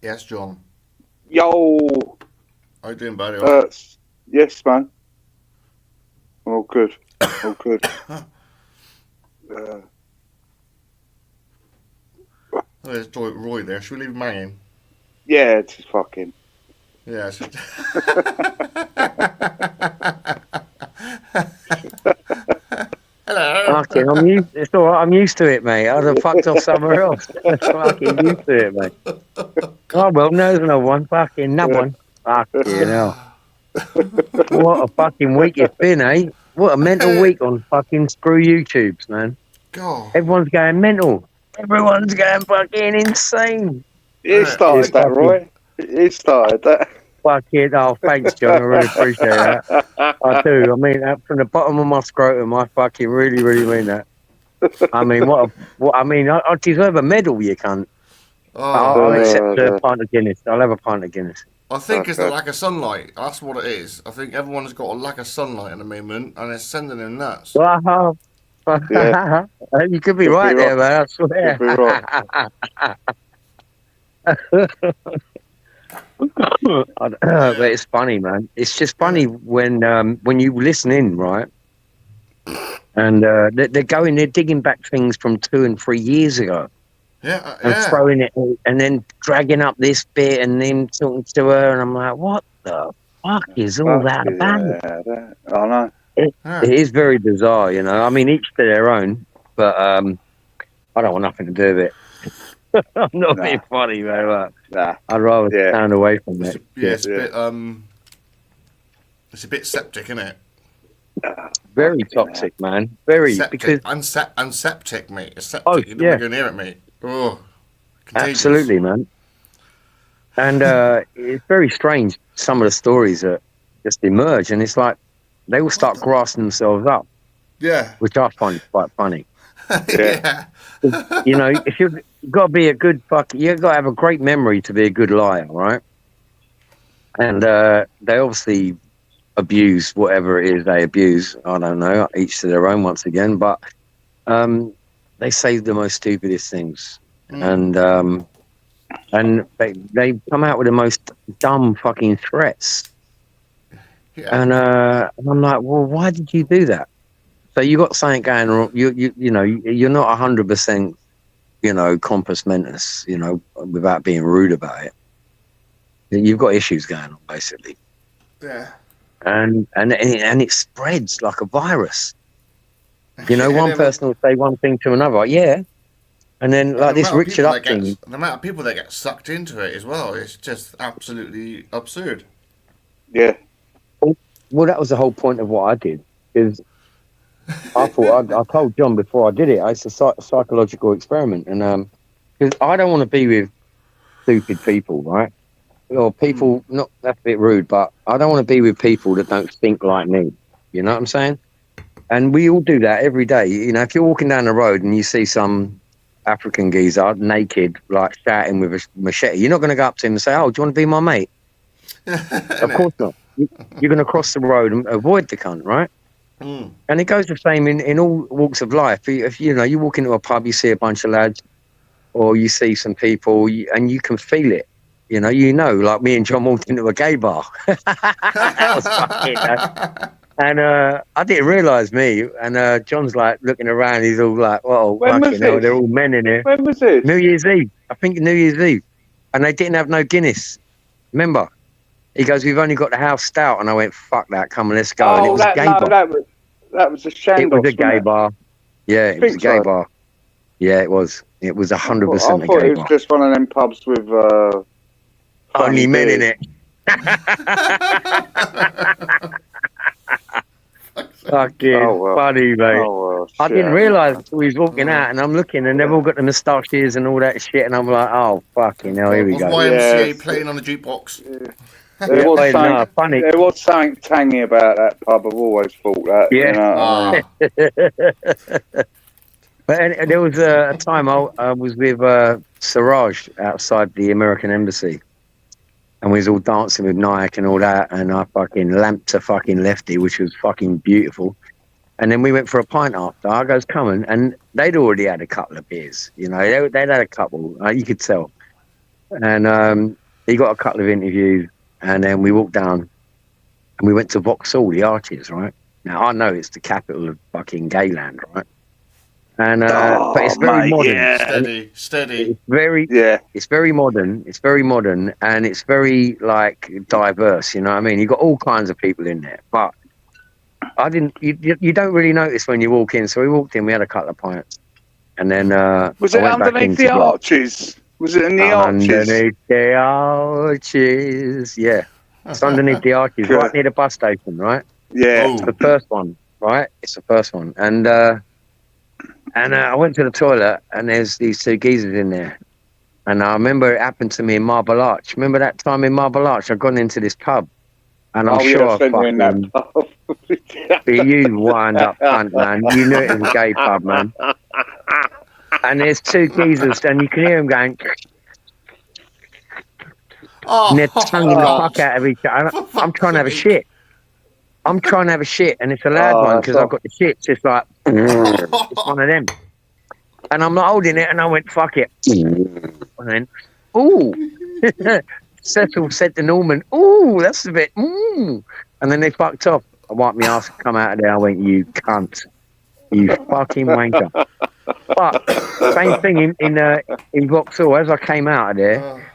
Yes, John. Yo, How you doing, buddy? All right. yes, man. All good. All good. Uh, Oh, there's Roy there. Should we leave him hanging? yeah, it's just fucking. Yeah. I should... Hello. Fucking, it's all right. I'm used to it, mate. I'd have fucked off somewhere else. Fucking used to it, mate. Oh well, no, there's no one. Fucking no one. Fucking hell. What a fucking week it's been, eh? What a mental week on fucking screw YouTubes, man. God. Everyone's going mental. Everyone's going fucking insane. It started that, Roy. It started that. Fucking, oh, thanks, John. I really appreciate that. I do. I mean that from the bottom of my scrotum. I fucking really, really mean that. I mean, I deserve a medal, you cunt. I'll accept a pint of Guinness. I'll have a pint of Guinness. I think it's the lack of sunlight. That's what it is. I think everyone's got a lack of sunlight at the moment, and it's sending them nuts. Wow. Yeah. You could be right there, man. I swear. But it's funny, man. It's just funny when you listen in, right? And they're digging back things from 2 and 3 years ago. Yeah, and throwing it in, and then dragging up this bit and then talking to her, and I'm like, what the fuck is all that about? I know. It is very bizarre, you know. I mean, each to their own, but I don't want nothing to do with it. I'm not being funny, man. I'd rather stand away from it. It's a bit septic, isn't it? Very toxic, man. Very septic. Because unseptic, mate. It's septic. You don't want to go near it, mate. Oh, contagious. Absolutely, man. And it's very strange, some of the stories that just emerge, and it's like they will start grasping themselves up. Yeah. Which I find quite funny. Yeah. You know, if you've got to be a good you've got to have a great memory to be a good liar, right? And they obviously abuse whatever it is they abuse. I don't know, each to their own once again, but they say the most stupidest things, and they come out with the most dumb fucking threats. Yeah. And I'm like, well, why did you do that? So you got something going wrong. You know, you're not 100%, you know, compos mentis, you know, without being rude about it. You've got issues going on, basically. Yeah. And it spreads like a virus. You know, one person will say one thing to another, and then like this Richard Upton. The amount of people that get sucked into it as well, it's just absolutely absurd. Yeah. Well, that was the whole point of what I did, is I thought I told John before I did it, it's a psychological experiment, and because I don't want to be with stupid people, right? Or people, not that's a bit rude, but I don't want to be with people that don't think like me. You know what I'm saying? And we all do that every day. You know, if you're walking down the road and you see some African geezer naked, like shouting with a machete, you're not going to go up to him and say, "Oh, do you want to be my mate?" Of course not. You're going to cross the road and avoid the cunt, right? And it goes the same in all walks of life. If you know, you walk into a pub, you see a bunch of lads, or you see some people, and you can feel it. You know, like me and John walked into a gay bar. That was fucking, and I didn't realise me. And John's like looking around. He's all like, "Well, fucking hell, they're all men in here." When was this? New Year's Eve. I think New Year's Eve. And they didn't have no Guinness. Remember? He goes, "We've only got the house stout." And I went, "Fuck that, come on, let's go." And it was a gay bar. That was a Shandos. It was a gay bar. Yeah, it was a gay bar. Yeah, it was. It was 100% a gay bar. I thought it was just one of them pubs with only men in it. Fucking funny, mate. I didn't realise he was walking out, and I'm looking, and they've all got the moustaches and all that shit, and I'm like, "Oh, fucking hell, here we go." YMCA playing on the jukebox. There was something tangy about that pub. I've always thought that. Yeah. You know? But there was a time I was with Siraj outside the American Embassy, and we was all dancing with Nike and all that, and I fucking lamped a fucking lefty, which was fucking beautiful. And then we went for a pint after. I goes, "Come on," and they'd already had a couple of beers. You know, they'd had a couple. You could tell. And he got a couple of interviews, and then we walked down, and we went to Vauxhall, the Arches, right? Now I know it's the capital of fucking Gayland, right? And but it's very mate, modern. yeah. Steady. It's very modern. It's very modern, and it's very like diverse. You know what I mean? You got all kinds of people in there, but I didn't. You don't really notice when you walk in. So we walked in. We had a couple of pints, and then Was I it went back underneath into the arches? Was it in the arches? Underneath the arches, yeah. It's underneath the arches, Good. right near the bus station, right? Yeah. Oh. It's the first one, right? It's the first one, and I went to the toilet, and there's these two geezers in there, and I remember it happened to me in Marble Arch. Remember that time in Marble Arch? I'd gone into this pub, and I'm sure I sent you in that fucking. pub. You wind up cunt, man. You knew it was a gay pub, man. And there's two geezers, and you can hear them going, Oh, and they're tonguing the fuck out of each other. I'm trying to have a shit. And it's a loud one because I've got the shits. It's like, it's one of them. And I'm not holding it, and I went, fuck it. And then, ooh. Cecil said to Norman, ooh, that's a bit, ooh. And then they fucked off. I wiped my ass, come out of there. I went, you cunt. You fucking wanker. But same thing in Vauxhall. As I came out of there,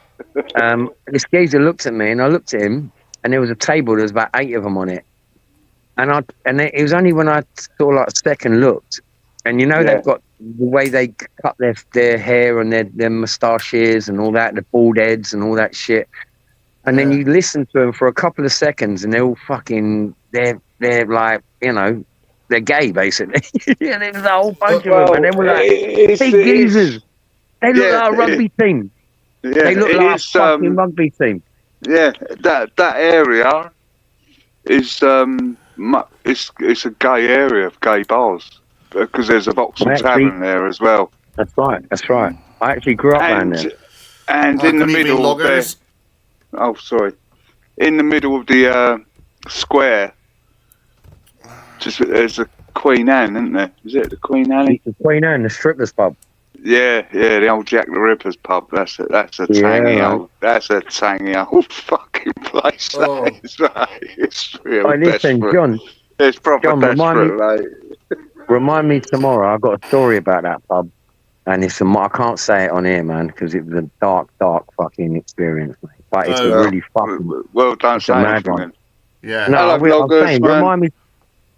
this geezer looked at me, and I looked at him, and there was a table. There was about 8 of them on it, and it was only when I sort of like second looked, and you know they've got the way they cut their hair and their moustaches and all that, the bald heads and all that shit, and then you listen to them for a couple of seconds, and they're all fucking they're like, you know, they're gay basically. And there was a whole bunch of them, and they were like big geezers. They look like a rugby team. Yeah, They look like a fucking rugby team. Yeah, that area is it's a gay area of gay bars because there's a Vauxhall Tavern there as well. That's right. I actually grew up around there. And in the middle of the, in the middle of the square, just there's a Queen Anne, isn't there? Is it the Queen Anne? The Queen Anne, the strippers pub. Yeah, the old Jack the Ripper's pub. That's a tangy old fucking place. That is, right? It's real listen, desperate. John. It's proper John, desperate, remind me tomorrow. I've got a story about that pub, and I can't say it on here, man, because it was a dark fucking experience, mate. But it's a really fucking. Well, don't say anything. Then. Yeah. No, I will. I'm saying,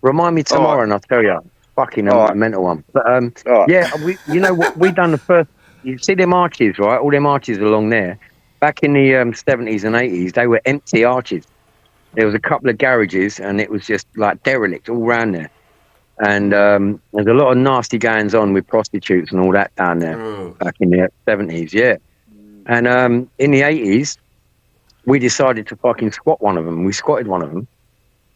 remind me tomorrow, and I'll tell you. Fucking a mental one. But yeah, you know what we done the first. You see them arches, right? All them arches along there. Back in the 70s and 80s, they were empty arches. There was a couple of garages, and it was just like derelict all around there. And there's a lot of nasty goings on with prostitutes and all that down there back in the 70s, yeah. And in the 80s, we decided to fucking squat one of them. We squatted one of them.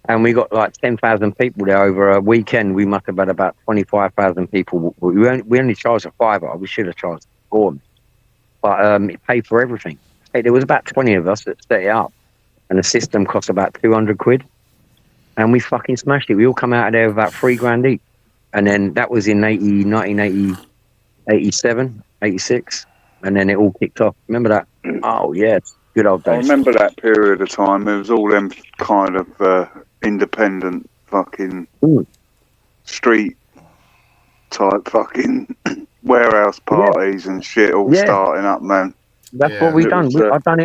And we got like 10,000 people there over a weekend. We must have had about 25,000 people. We only charged a £5. We should have charged $4. But it paid for everything. There was about 20 of us that set it up. And the system cost about 200 quid. And we fucking smashed it. We all come out of there with about $3,000 each. And then that was in 1980, 87, 86. And then it all kicked off. Remember that? Oh, yeah. Good old days. I remember that period of time. It was all them kind of independent fucking street type fucking warehouse parties and shit all starting up, man. That's what we've done. I've done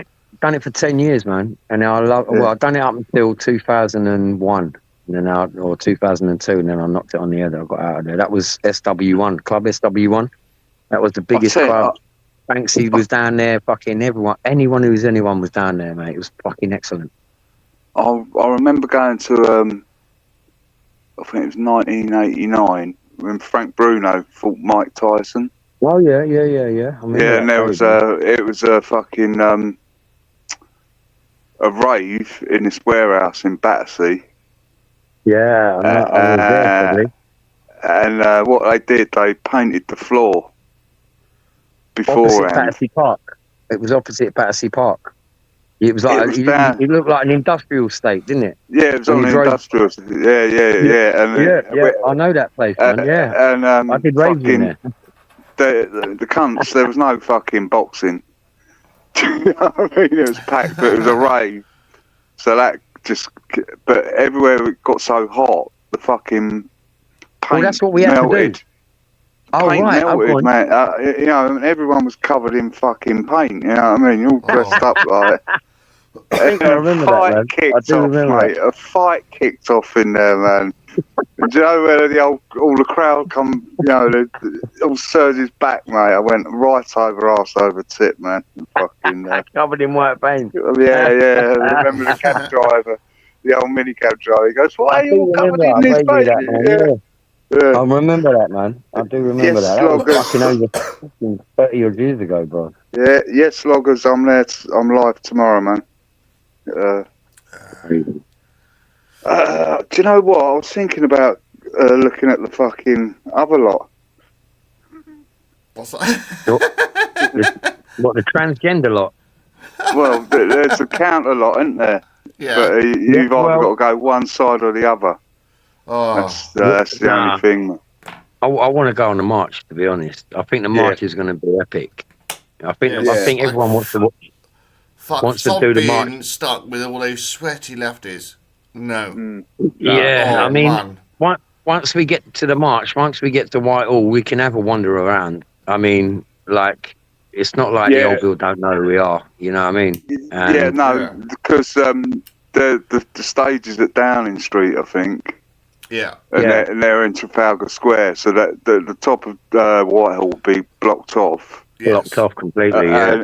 it for 10 years, man. And I've done it up until 2001, and then or 2002, and then I knocked it on the head. I got out of there. That was SW1, Club SW1. That was the biggest club. Banksy was down there, fucking anyone who was anyone was down there, mate. It was fucking excellent. I remember going to, I think it was 1989, when Frank Bruno fought Mike Tyson. Oh, yeah. And there was it was a fucking, a rave in this warehouse in Battersea. Yeah, I was there, probably. And what they did, they painted the floor. Opposite Battersea Park. It was opposite Battersea Park. It was like it looked like an industrial estate, didn't it? Yeah, it was on an industrial. Yeah. I know that place, man. Yeah, and I did raves in there. The cunts. There was no fucking boxing. You know what I mean? It was packed, but it was a rave. So that just, but everywhere it got so hot, the fucking paint Well, that's what we had to do. melted. Oh, Paint right. melted, Okay. man. You know, and everyone was covered in fucking paint. You know what I mean? You're all dressed up like. I think I remember that, fight man. I kicked do off, remember mate. A fight kicked off in there, man. Do you know where all the crowd come? You know, all surges back, mate. I went right over arse over tip, man. Fucking. Covered in white paint. Yeah. I remember the cab driver, the old minicab driver. He goes, "Why are you all covered in I this vaguely that, paint?" man. Yeah. I remember that, man. I do remember Yes, that. That was Sloggers. fucking over fucking 30 odd years ago, bro. Yeah, yes, loggers. I'm there. I'm live tomorrow, man. Do you know what? I was thinking about looking at the fucking other lot. What's that? What, the transgender lot? Well, there's a counter lot, isn't there? Yeah. But you've Yeah, either well- got to go one side or the other. Oh. That's the Nah. only thing. I want to go on the march, to be honest. I think the march is going to be epic. I think everyone wants to. Fuck, wants to stop do the being march. stuck with all those sweaty lefties. No. Yeah, Oh, I mean, man. once we get to the march, once we get to Whitehall, we can have a wander around. I mean, like, it's not like the Yeah. old people don't know who we are. You know what I mean? Yeah, no, Yeah. because the stage is at Downing Street, I think. Yeah. And, Yeah. they're in Trafalgar Square, so that the top of Whitehall will be blocked off. Yes. Blocked off completely. Yeah.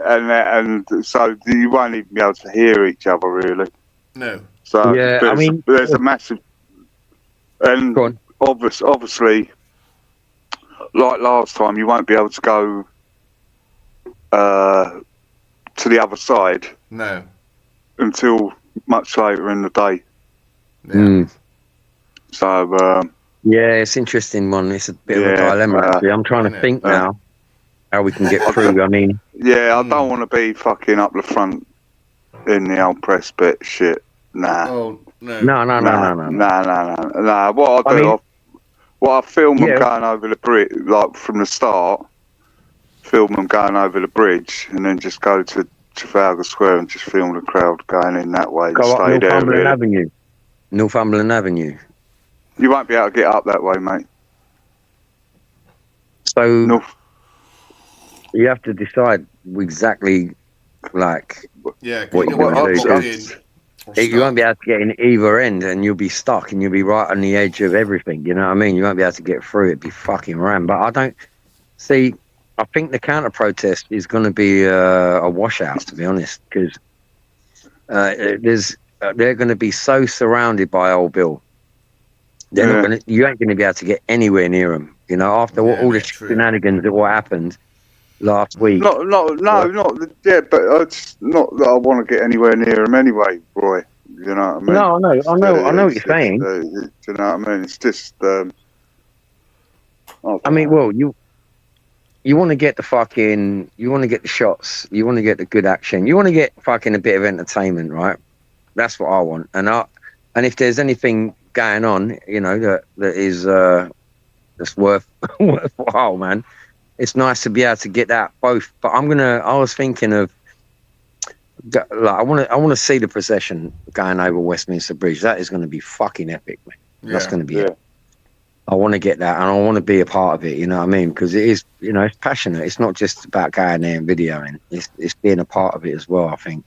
And so you won't even be able to hear each other, really. No. So Yeah, I mean- there's a massive, and Go on. obviously, like last time, you won't be able to go to the other side No. until much later in the day. Yeah. Mm. So Yeah, it's interesting one. It's a bit of a Yeah, dilemma. Actually, I'm trying to isn't it? think now how we can get through. I mean, yeah, I don't want to be fucking up the front in the old press bit. Shit, nah. Oh, no. no. Nah. What I I do, mean- I film them Yeah. going over the bridge, like from the start. Film them going over the bridge, and then just go to Trafalgar Square and just film the crowd going in that way. Go up Stay there. Northumberland Really. Avenue. Northumberland Avenue. You won't be able to get up that way, mate. So North. you have to decide exactly, like, Yeah. 'cause What you you don't wanna want do, to because- get in or you stuck. won't be able to get in either end, and you'll be stuck, and you'll be right on the edge of everything. You know what I mean? You won't be able to get through. It'd be fucking ram. But I don't see. I think the counter protest is going to be a washout, to be honest, because they're going to be so surrounded by old Bill. They're not Yeah. going to. You ain't going to be able to get anywhere near him. You know, after all the true. shenanigans that what happened last week. Not. Yeah, but it's not that I want to get anywhere near him anyway, Roy. You know what I mean? No, I know what you're saying. Do you know what I mean? It's just. I mean, well, you want to get the fucking, you want to get the shots, you want to get the good action, you want to get fucking a bit of entertainment, right? That's what I want. And if there's anything going on, you know, that is that's worthwhile, man. It's nice to be able to get that both. But I was thinking of, like, I want to see the procession going over Westminster Bridge. That is going to be fucking epic, man. That's Yeah. going to be Yeah. epic. I want to get that, and I want to be a part of it. You know what I mean? Because it is, you know, it's passionate. It's not just about going there and videoing. It's being a part of it as well, I think.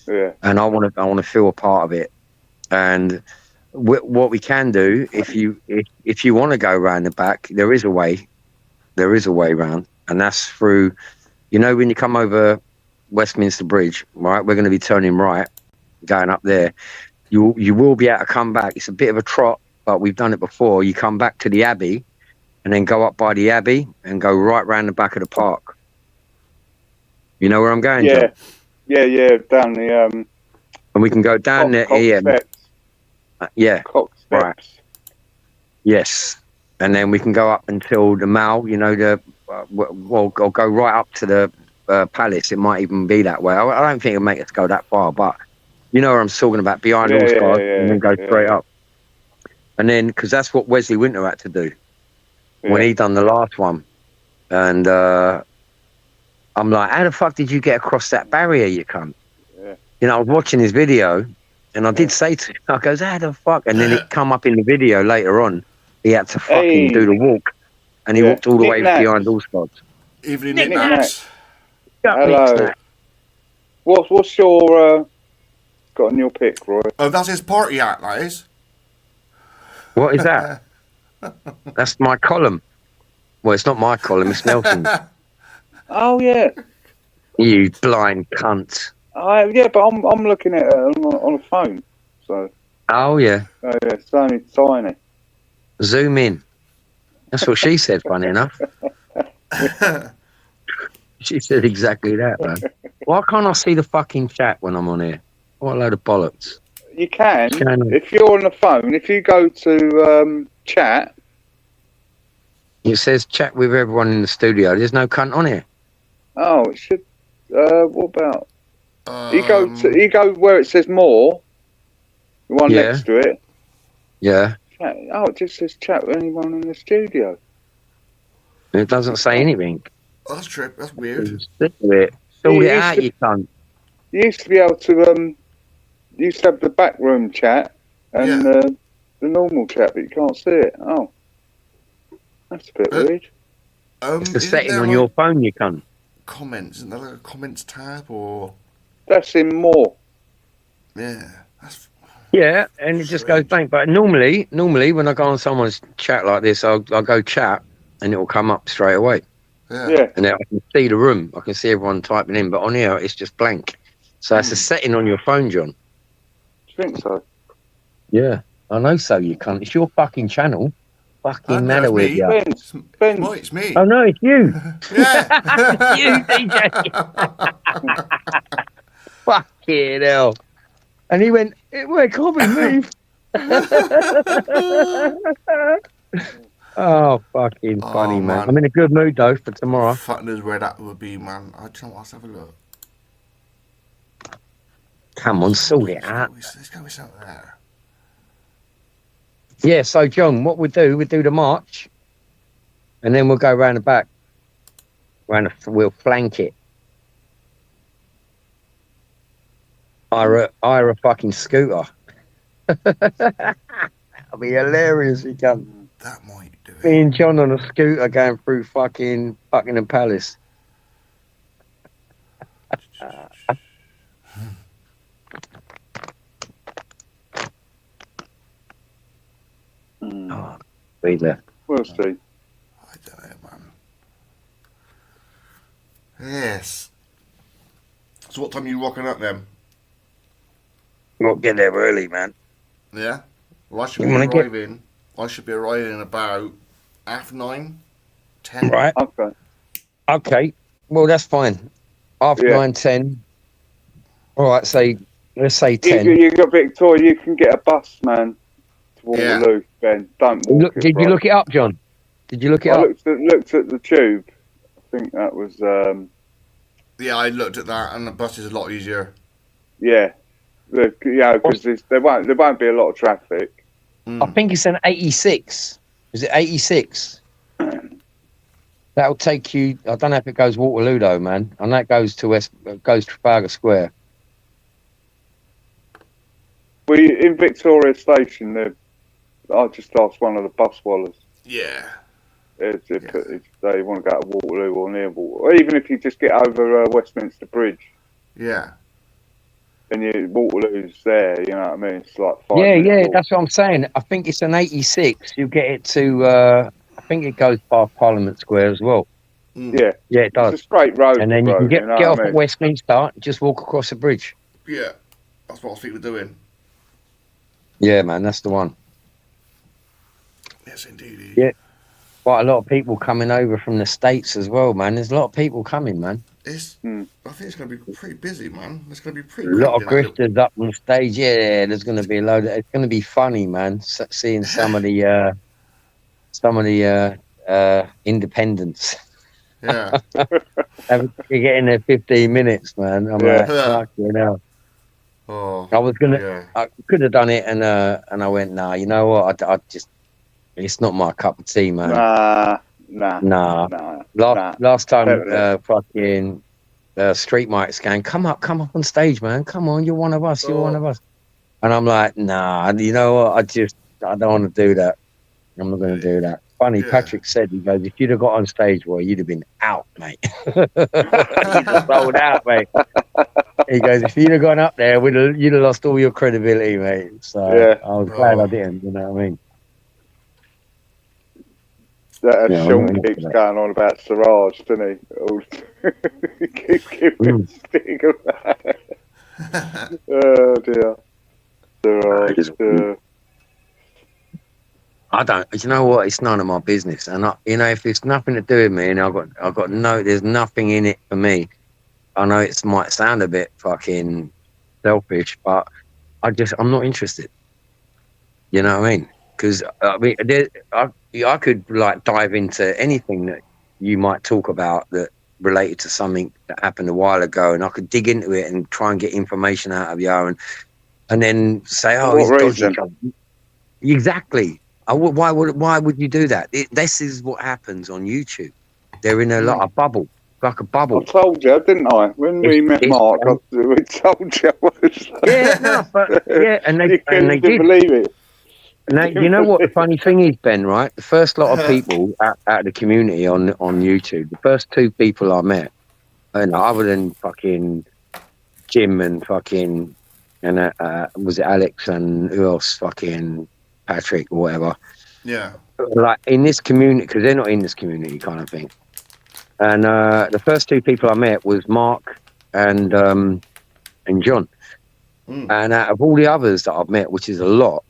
Yeah. And I want to feel a part of it. And what we can do, if you want to go around the back, there is a way. There is a way round, and that's through, you know, when you come over Westminster Bridge, right? We're going to be turning right, going up there. You will be able to come back. It's a bit of a trot, but we've done it before. You come back to the Abbey and then go up by the Abbey and go right round the back of the park. You know where I'm going, Yeah. John? Yeah. Down the And we can go down there. Cox Yeah, steps. yeah, Cox steps. Right. yes. And then we can go up until the Mall, you know, we'll go right up to the Palace. It might even be that way. I don't think it'll make us go that far, but you know what I'm talking about, behind Yeah, Horse yeah, Guard, yeah, and then go yeah. straight up. And then, because that's what Wesley Winter had to do when Yeah. he done the last one. And I'm like, how the fuck did you get across that barrier, you cunt? Yeah. You know, I was watching his video, and I did Yeah. say to him, I goes, how the fuck? And then it come up in the video later on. He had to fucking Hey. do the walk, and he Yeah. walked all the way Knick-knacks. behind all spots. Evening Knick-knacks. knickknacks. Hello. What's your got on your pick, Roy? Oh, that's his party act, that is. What is that? That's my column. Well, it's not my column, it's Nelson's. Oh yeah. You blind cunt. Yeah, but I'm looking at it on a phone. So Oh, yeah. yeah, it's only tiny. Zoom in. That's what she said, funny enough. She said exactly that, man. Why can't I see the fucking chat when I'm on here? What a load of bollocks. You can Can. if you're on the phone. If you go to chat. It says chat with everyone in the studio. There's no cunt on here. Oh, it should. What about? You Um, go where it says more. The one Yeah. next to it. Yeah. Chat. Oh, it just says chat with anyone in the studio. It doesn't say anything. That's true. That's weird. Stick with it. Sort it Yeah, out, you cunt. You used to be able to you used to have the backroom chat and the normal chat, but you can't see it. Oh, that's a bit weird. It's the Isn't setting there, on like, your phone, you cunt. comments. Isn't there like a comments tab or? That's in more. Yeah. That's. Yeah, and it just goes blank. But normally when I go on someone's chat like this, I'll go chat and it will come up straight away. Yeah. Yeah. And then I can see the room. I can see everyone typing in. But on here, it's just blank. So it's a setting on your phone, John. Do you think so? Yeah, I know so, you cunt. It's your fucking channel. Fucking No, matter it's with me. you. It's, Ben. it's me. Oh, no, it's you. Yeah. You, DJ. Fucking hell. And he went, it can't be me. Oh, fucking Oh, funny, man. man. I'm in a good mood, though, for tomorrow. Fuck knows where that would be, man. I don't know. Let's have a look. Come on, sort it out. Let's go with something there. Yeah, so, John, what we'll do the march, and then we'll go round the back. We'll flank it. Hire a fucking scooter. That'll be hilarious, you cunt. That might do Me it. and John on a scooter going through fucking Buckingham Palace. Oh, be there. We'll see. I don't know, man. Yes. So what time are you rocking up then? We'll get there early, man. Yeah? Well, I should You be wanna get- arriving. I should be arriving about 9:30, 10. Right. Okay. Okay. Well, that's fine. After Yeah. 9:10. All right. Let's say 10. You got Victoria. You can get a bus, man, to Yeah. Waterloo. Ben, don't walk Look, it, did you bro. look it up, John? Did you look it I up? looked at the tube. I think that was Yeah, I looked at that, and the bus is a lot easier. yeah. Because there won't be a lot of traffic. I think it's an 86. Is it 86? That'll take you. I don't know if it goes Waterloo though, man. And that goes to Trafalgar Square. In Victoria Station, I just asked one of the bus wallers Yeah. if they want to go to Waterloo or near Waterloo, or even if you just get over Westminster Bridge. Yeah. And Waterloo's there, you know what I mean? It's like 5 Yeah, minutes yeah, walk. that's what I'm saying. I think it's an 86. You get it to. I think it goes past Parliament Square as well. Yeah, Yeah, it does. it's a straight road. And then you can get know off what I at mean? Westminster, just walk across the bridge. Yeah. That's what I was thinking of doing. Yeah, man, that's the one. Yes, indeed. Yeah. Quite a lot of people coming over from the States as well, man. There's a lot of people coming, man. It's. Hmm. I think it's going to be pretty busy, man. It's going to be pretty. A lot of crazy, grifters up on stage. Yeah, there's going to be a load. It's going to be funny, man. Seeing some of the independents. Yeah. You're getting there 15 minutes, man. I'm Yeah. like, fucking hell. Oh. I was gonna, Yeah. I could have done it, and I went, nah. You know what? I just, it's not my cup of tea, man. Nah. Nah. Nah. Last time, Totally. fucking street mics going, come up on stage, man. Come on, you're one of us. You're one of us. And I'm like, nah, you know what? I don't want to do that. I'm not going to do that. Funny, Yeah. Patrick said, he goes, if you'd have got on stage, well, you'd have been out, mate. You'd have sold out, mate. He goes, if you'd have gone up there, you'd have lost all your credibility, mate. So Yeah. I was glad Oh. I didn't, you know what I mean? That Yeah, Sean I'm keeps not- going on about Siraj, doesn't he? He keeps giving stick about it. Oh dear. Siraj. I don't. You know what? It's none of my business. And if it's nothing to do with me, and there's nothing in it for me. I know it might sound a bit fucking selfish, but I'm not interested. You know what I mean? Because I could like dive into anything that you might talk about that related to something that happened a while ago, and I could dig into it and try and get information out of you, and then say, oh, For he's what dodgy. reason? Exactly. Why would you do that? This is what happens on YouTube. They're in a bubble, like a I bubble. told you, didn't I? When we met Mark, we told you. Yeah, no, but yeah, and they couldn't did. believe it. Now, you know what the funny thing is, Ben, right? The first lot of people out of the community on YouTube, the first two people I met, and other than fucking Jim and fucking, and was it Alex and who else? Fucking Patrick or whatever. Yeah. Like in this community, because they're not in this community kind of thing. And the first two people I met was Mark and John. And out of all the others that I've met, which is a lot,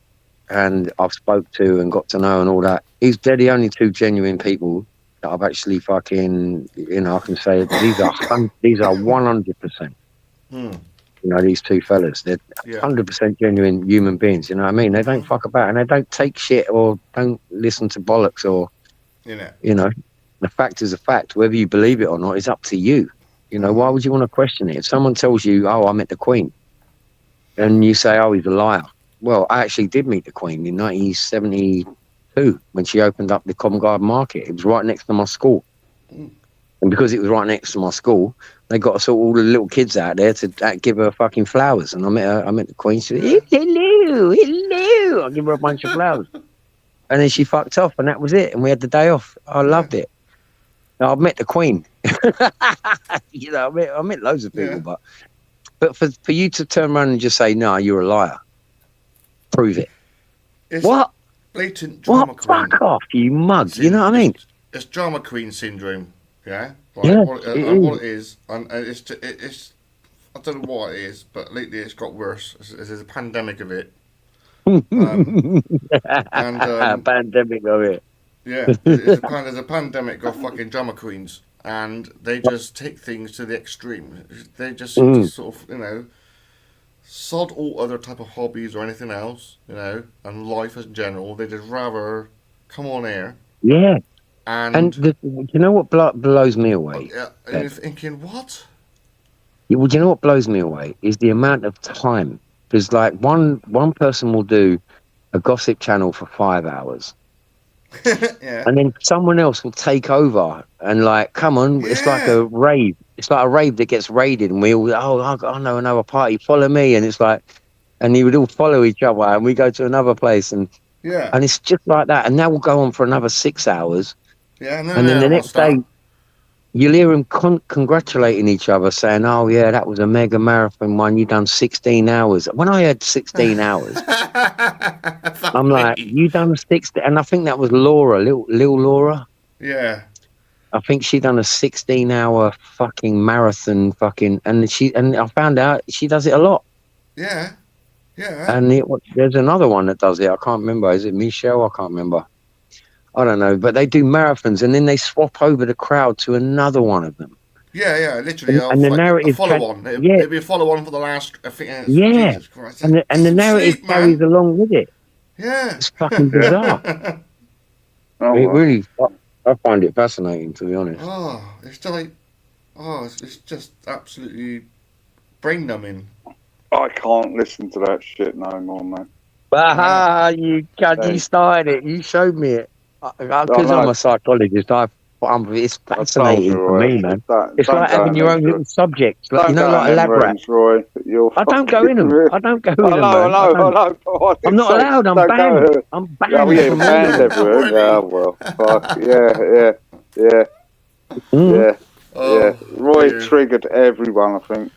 and I've spoke to and got to know and all that, they're the only two genuine people that I've actually fucking, I can say these are 100%. These two fellas, they're 100% genuine human beings. You know what I mean? They don't fuck about and they don't take shit or don't listen to bollocks or, the fact is a fact. Whether you believe it or not is up to you. Why would you want to question it? If someone tells you, oh, I met the Queen, and you say, oh, he's a liar. Well, I actually did meet the Queen in 1972 when she opened up the Covent Garden Market. It was right next to my school. And because it was right next to my school, they got us all the little kids out there to give her fucking flowers. And I met the Queen. She said, hello. I give her a bunch of flowers. And then she fucked off, and that was it. And we had the day off. I loved it. Now, I've met the Queen. I met loads of people, but for you to turn around and just say, no, you're a liar. Prove it. It's what? Blatant drama queen. Fuck off, you mug. You know what I mean? It's drama queen syndrome. Yeah. What it is, and it's I don't know what it is, but lately it's got worse. There's a pandemic of it. Pandemic of it. Yeah, there's a pandemic of fucking drama queens, and they just take things to the extreme. They just seem to sort of, sod all other type of hobbies or anything else, and life in general. They just rather come on air. Yeah. And you know what blows me away? And you're thinking, what? Well, you know what blows me away is the amount of time. Because like one person will do a gossip channel for 5 hours. Yeah. And then someone else will take over and like, come on, it's like a rave. It's like a rave that gets raided, and we all, I know another party, follow me. And it's like, and you would all follow each other, and we go to another place, and it's just like that. And that will go on for another 6 hours. Yeah, and then the next day, you'll hear them congratulating each other, saying, "Oh yeah, that was a mega marathon one. You done 16 hours." When I heard 16 hours, I'm like, "You done 16?" And I think that was Laura, little Laura. Yeah. I think she done a 16-hour fucking marathon, and I found out she does it a lot. Yeah. Yeah. And there's another one that does it. I can't remember. Is it Michelle? I can't remember. I don't know, but they do marathons and then they swap over the crowd to another one of them. Yeah, literally. And the narrative follow-on. It'd be a follow-on for the last. I think. Jesus Christ, and the narrative carries along with it. Yeah, it's fucking bizarre. Really, I find it fascinating, to be honest. It's just absolutely brain numbing. I can't listen to that shit no more, man. You started it. You showed me it. Because I'm a psychologist, it's I told fascinating you, for Roy, me, man. don't It's like go having in your them own rooms. little subjects, like Don't you know, go like in a them lab rat. rooms, Roy. You're I don't go in them. I don't go in them, I man. know. But I'm not allowed. I'm don't banned. go. I'm Oh, banned yeah, from all of banned them. everywhere. Already? Yeah, well, fuck. Yeah. Mm. Yeah. Oh Roy dear. triggered everyone, I think.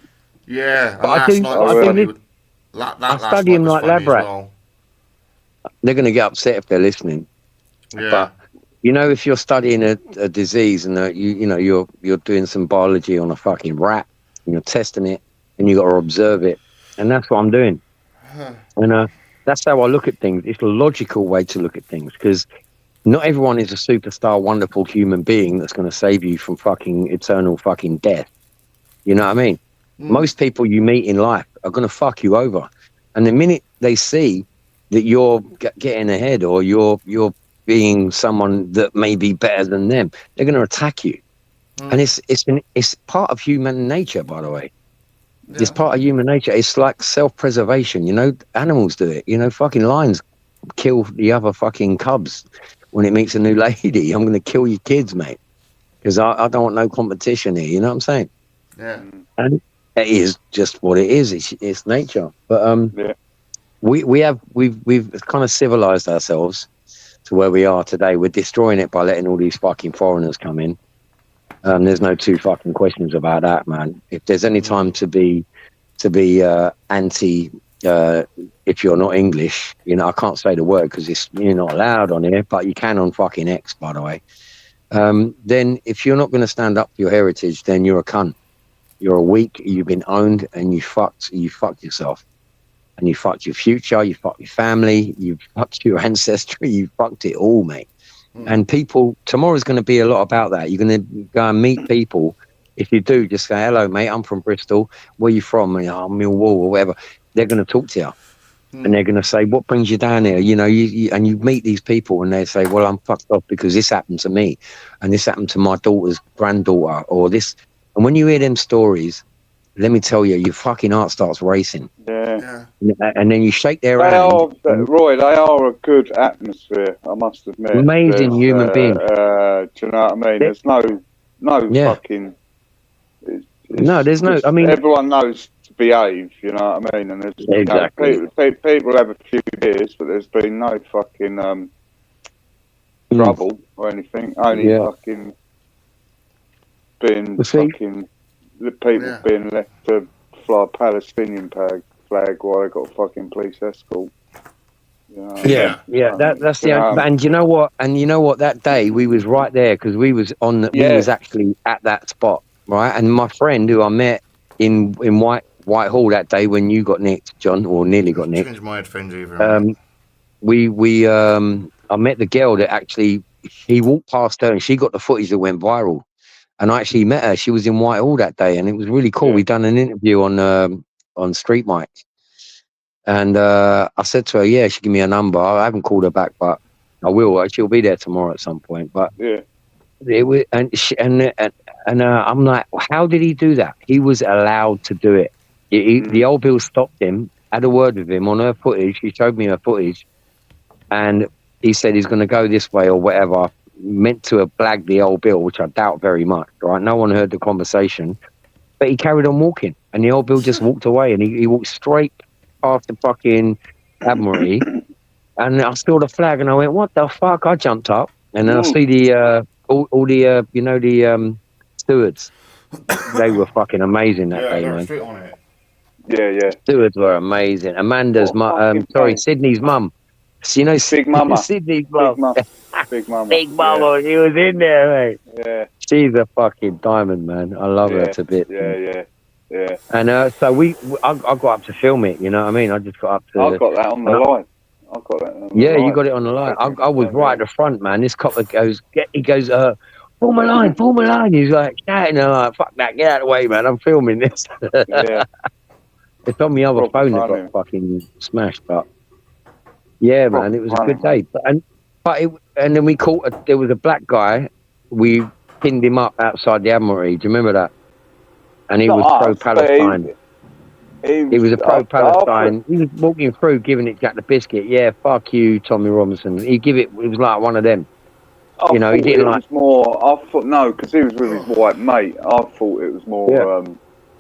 Yeah, But and last night I the do funny. live. That I last study night them was like funny lab as rats. well. They're going to get upset if they're listening. Yeah. But you know, if you're studying a disease and you know you're doing some biology on a fucking rat and you're testing it and you got to observe it, and that's what I'm doing. And that's how I look at things. It's a logical way to look at things because not everyone is a superstar, wonderful human being that's going to save you from fucking eternal fucking death. You know what I mean? Most people you meet in life are going to fuck you over, and the minute they see that you're getting ahead or you're being someone that may be better than them, they're going to attack you. And it's part of human nature, by the way. It's Yeah. part of human nature. It's like self-preservation. You know, animals do it. You know, fucking lions kill the other fucking cubs when it meets a new lady. I'm going to kill your kids, mate, because I don't want no competition here. You know what I'm saying? Yeah. And it is just what it is. It's nature. But Yeah. we've kind of civilized ourselves to where we are today. We're destroying it by letting all these fucking foreigners come in. There's no two fucking questions about that, man. If there's any time to be anti, if you're not English, you know, I can't say the word because you're not allowed on here, but you can on fucking X, by the way. Then if you're not going to stand up for your heritage, then you're a cunt. You're a weak. You've been owned, and you fucked yourself, and you fucked your future. You fucked your family. You fucked your ancestry. You fucked it all, mate. And people, tomorrow's going to be a lot about that. You're going to go and meet people. If you do, just say, hello, mate, I'm from Bristol. Where are you from? And, I'm Millwall or whatever. They're going to talk to you. And they're going to say, what brings you down here? You know, and you meet these people and they say, well, I'm fucked off because this happened to me. And this happened to my daughter's granddaughter or this. And when you hear them stories, let me tell you, your fucking heart starts racing. Yeah. And then you shake their They hand. Roy, they are a good atmosphere, I must admit. Amazing human beings. Do you know what I mean? There's no fucking... there's no... I mean... Everyone knows to behave, you know what I mean? And there's exactly. people have a few beers, but there's been no fucking trouble or anything. Only fucking being fucking... The people being left to fly a Palestinian flag while they got a fucking police escort. You know, that's the and you know what, that day we was right there because we was we was actually at that spot, right? And my friend who I met in Whitehall that day when you got nicked, John, or nearly got nicked. Change my headphones either. I met the girl that actually he walked past her and she got the footage that went viral. And I actually met her. She was in Whitehall that day, and it was really cool. We done an interview on Street Mic, and I said to her, "Yeah, she gave me a number. I haven't called her back, but I will. She'll be there tomorrow at some point." But it was, I'm like, how did he do that? He was allowed to do it. The old Bill stopped him, had a word with him on her footage. He showed me her footage, and he said he's going to go this way or whatever. Meant to have blagged the old Bill, which I doubt very much, right? No one heard the conversation, but he carried on walking, and the old Bill just walked away, and he walked straight past the fucking Admiralty, and I saw the flag, and I went, "What the fuck?" I jumped up, and then I see the all the the stewards. They were fucking amazing that day, man. Straight on it. Yeah. Stewards were amazing. Amanda's Sydney's mum. So, you know, Big Mama. Sydney's mum. Big Mama. Big Mama, she was in there, mate. Yeah. She's a fucking diamond, man. I love her to bits. Yeah. And so I got up to film it, you know what I mean? I just got up to... I've got that on the line. I've got that on the line. You got it on the line. I was right at the front, man. This copper goes, form a line. He's like, shouting, and I'm like, fuck that, get out of the way, man. I'm filming this. Yeah. It's on my other phone that got fucking smashed, but... Yeah, man, it was a good day. And then we caught there was a black guy. We pinned him up outside the Admiralty. Do you remember that? And he was pro-Palestine. He was a pro-Palestine. He was walking through, giving it Jack the Biscuit. Yeah, fuck you, Tommy Robinson. It was like one of them. You know, he thought didn't it like. was more. I thought no, because he was with his white mate. I thought it was more. Yeah.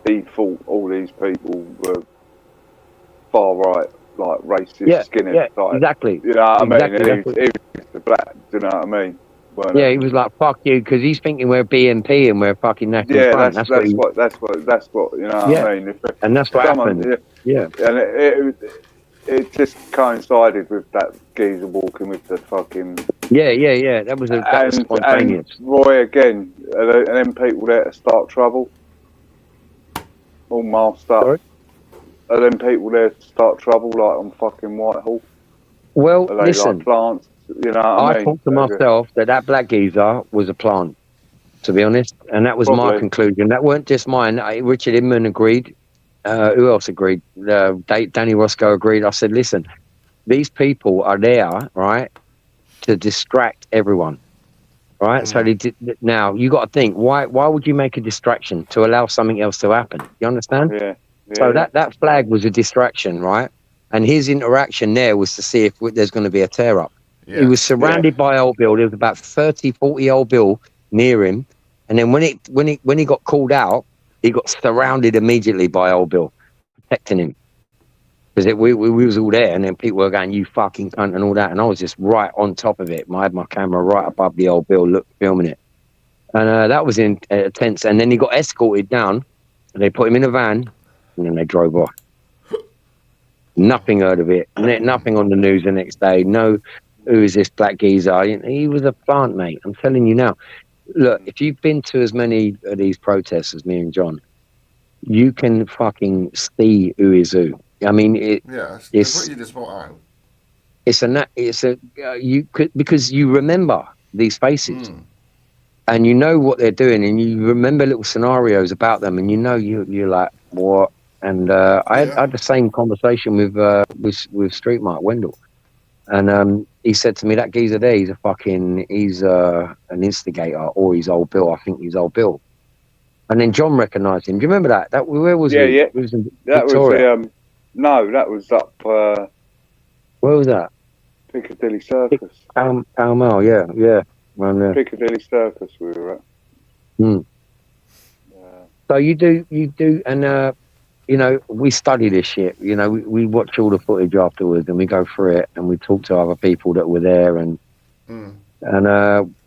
He thought all these people were far right, like racist Yeah, skinhead yeah, type. exactly. You know what I mean? Exactly. And he was the black. Do you know what I mean? Weren't Yeah, it? he was like, "Fuck you," because he's thinking we're BNP and we're fucking National Yeah, Front. That's what he. that's what you know what Yeah, I mean. If and that's what someone, happened. Yeah, and it just coincided with that geezer walking with the fucking yeah. That was and spontaneous. Roy again, and then people there to start trouble, all masked up. Sorry? Are them people there to start trouble, like on fucking Whitehall? Well, Are they listen, like plants? You know what I I mean? thought to myself that black geezer was a plant, to be honest, and that was my Probably. conclusion. That weren't just mine. Richard Inman agreed. Who else agreed? Danny Roscoe agreed. I said, listen, these people are there, right, to distract everyone, right? So they did. Now you got to think, why would you make a distraction to allow something else to happen? You understand? Yeah. So that flag was a distraction, right? And his interaction there was to see if there's going to be a tear up. Yeah. He was surrounded by old Bill. There was about 30, 40 old Bill near him. And then when he got called out, he got surrounded immediately by old Bill, protecting him. Because we was all there, and then people were going, "You fucking cunt," and all that. And I was just right on top of it. I had my camera right above the old Bill, filming it. And that was intense. And then he got escorted down, and they put him in a van, and then they drove off. Nothing heard of it. Nothing on the news the next day. No, who is this black geezer? He was a plant, mate. I'm telling you now. Look, if you've been to as many of these protests as me and John, you can fucking see who is who. I mean, it's put you the spot out. Because you remember these faces, and you know what they're doing, and you remember little scenarios about them, and you know you're like, what? And I had the same conversation with Street Mark Wendell, and he said to me, that geezer there, he's an instigator, or he's old Bill. I think he's old Bill. And then John recognised him. Do you remember that? Where was he? Yeah. It was in That Victoria. was no, that was up Where was that? Piccadilly Circus. Pall Mall, yeah. Around there. Piccadilly Circus we were at. So you do, and you know, we study this shit. You know, we watch all the footage afterwards, and we go through it, and we talk to other people that were there, and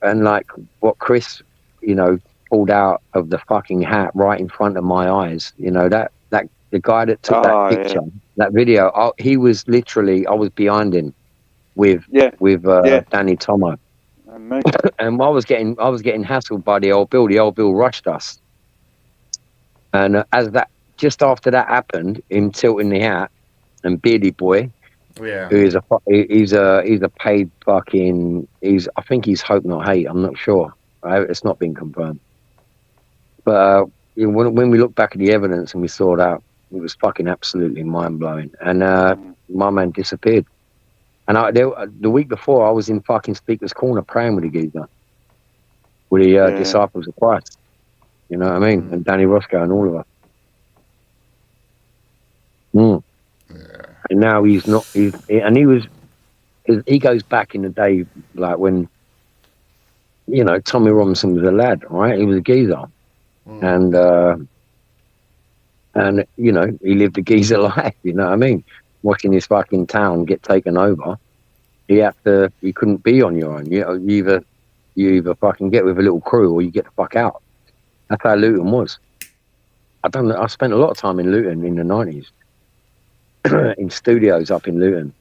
like what Chris, you know, pulled out of the fucking hat right in front of my eyes. You know, that the guy that took that picture, that video, he was literally, I was behind him with Danny Tomo, and I was getting hassled by the old Bill. The old Bill rushed us, and just after that happened, him tilting the hat, and Beardy Boy, who is he's a paid fucking, I think he's Hope Not Hate. I'm not sure. Right? It's not been confirmed. But when we look back at the evidence and we saw that, it was fucking absolutely mind blowing. And my man disappeared. And the week before, I was in fucking Speaker's Corner praying with the geezer, with the disciples of Christ. You know what I mean? And Danny Roscoe and all of us. And now he's not. He goes back in the day, like when, you know, Tommy Robinson was a lad, right? He was a geezer, and you know, he lived a geezer life. You know what I mean? Watching his fucking town get taken over, you couldn't be on your own. You know, you either fucking get with a little crew or you get the fuck out. That's how Luton was. I spent a lot of time in Luton in the 90s. In studios up in Luton.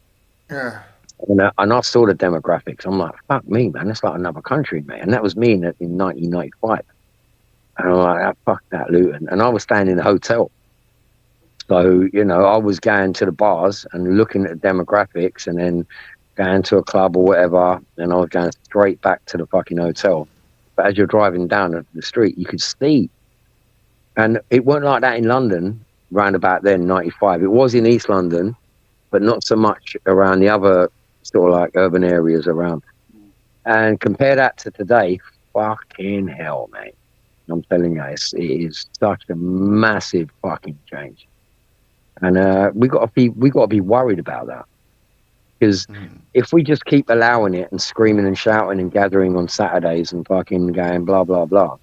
Yeah. And I saw the demographics. I'm like, fuck me, man. That's like another country, man. And that was me in 1995. And I'm like, fuck that, Luton. And I was staying in a hotel. So, you know, I was going to the bars and looking at the demographics and then going to a club or whatever. And I was going straight back to the fucking hotel. But as you're driving down the street, you could see. And it weren't like that in London. Round about then, 95. It was in East London, but not so much around the other sort of like urban areas around. And compare that to today, fucking hell, mate. I'm telling you, it is such a massive fucking change. And we got to be worried about that. Because if we just keep allowing it and screaming and shouting and gathering on Saturdays and fucking going blah, blah, blah,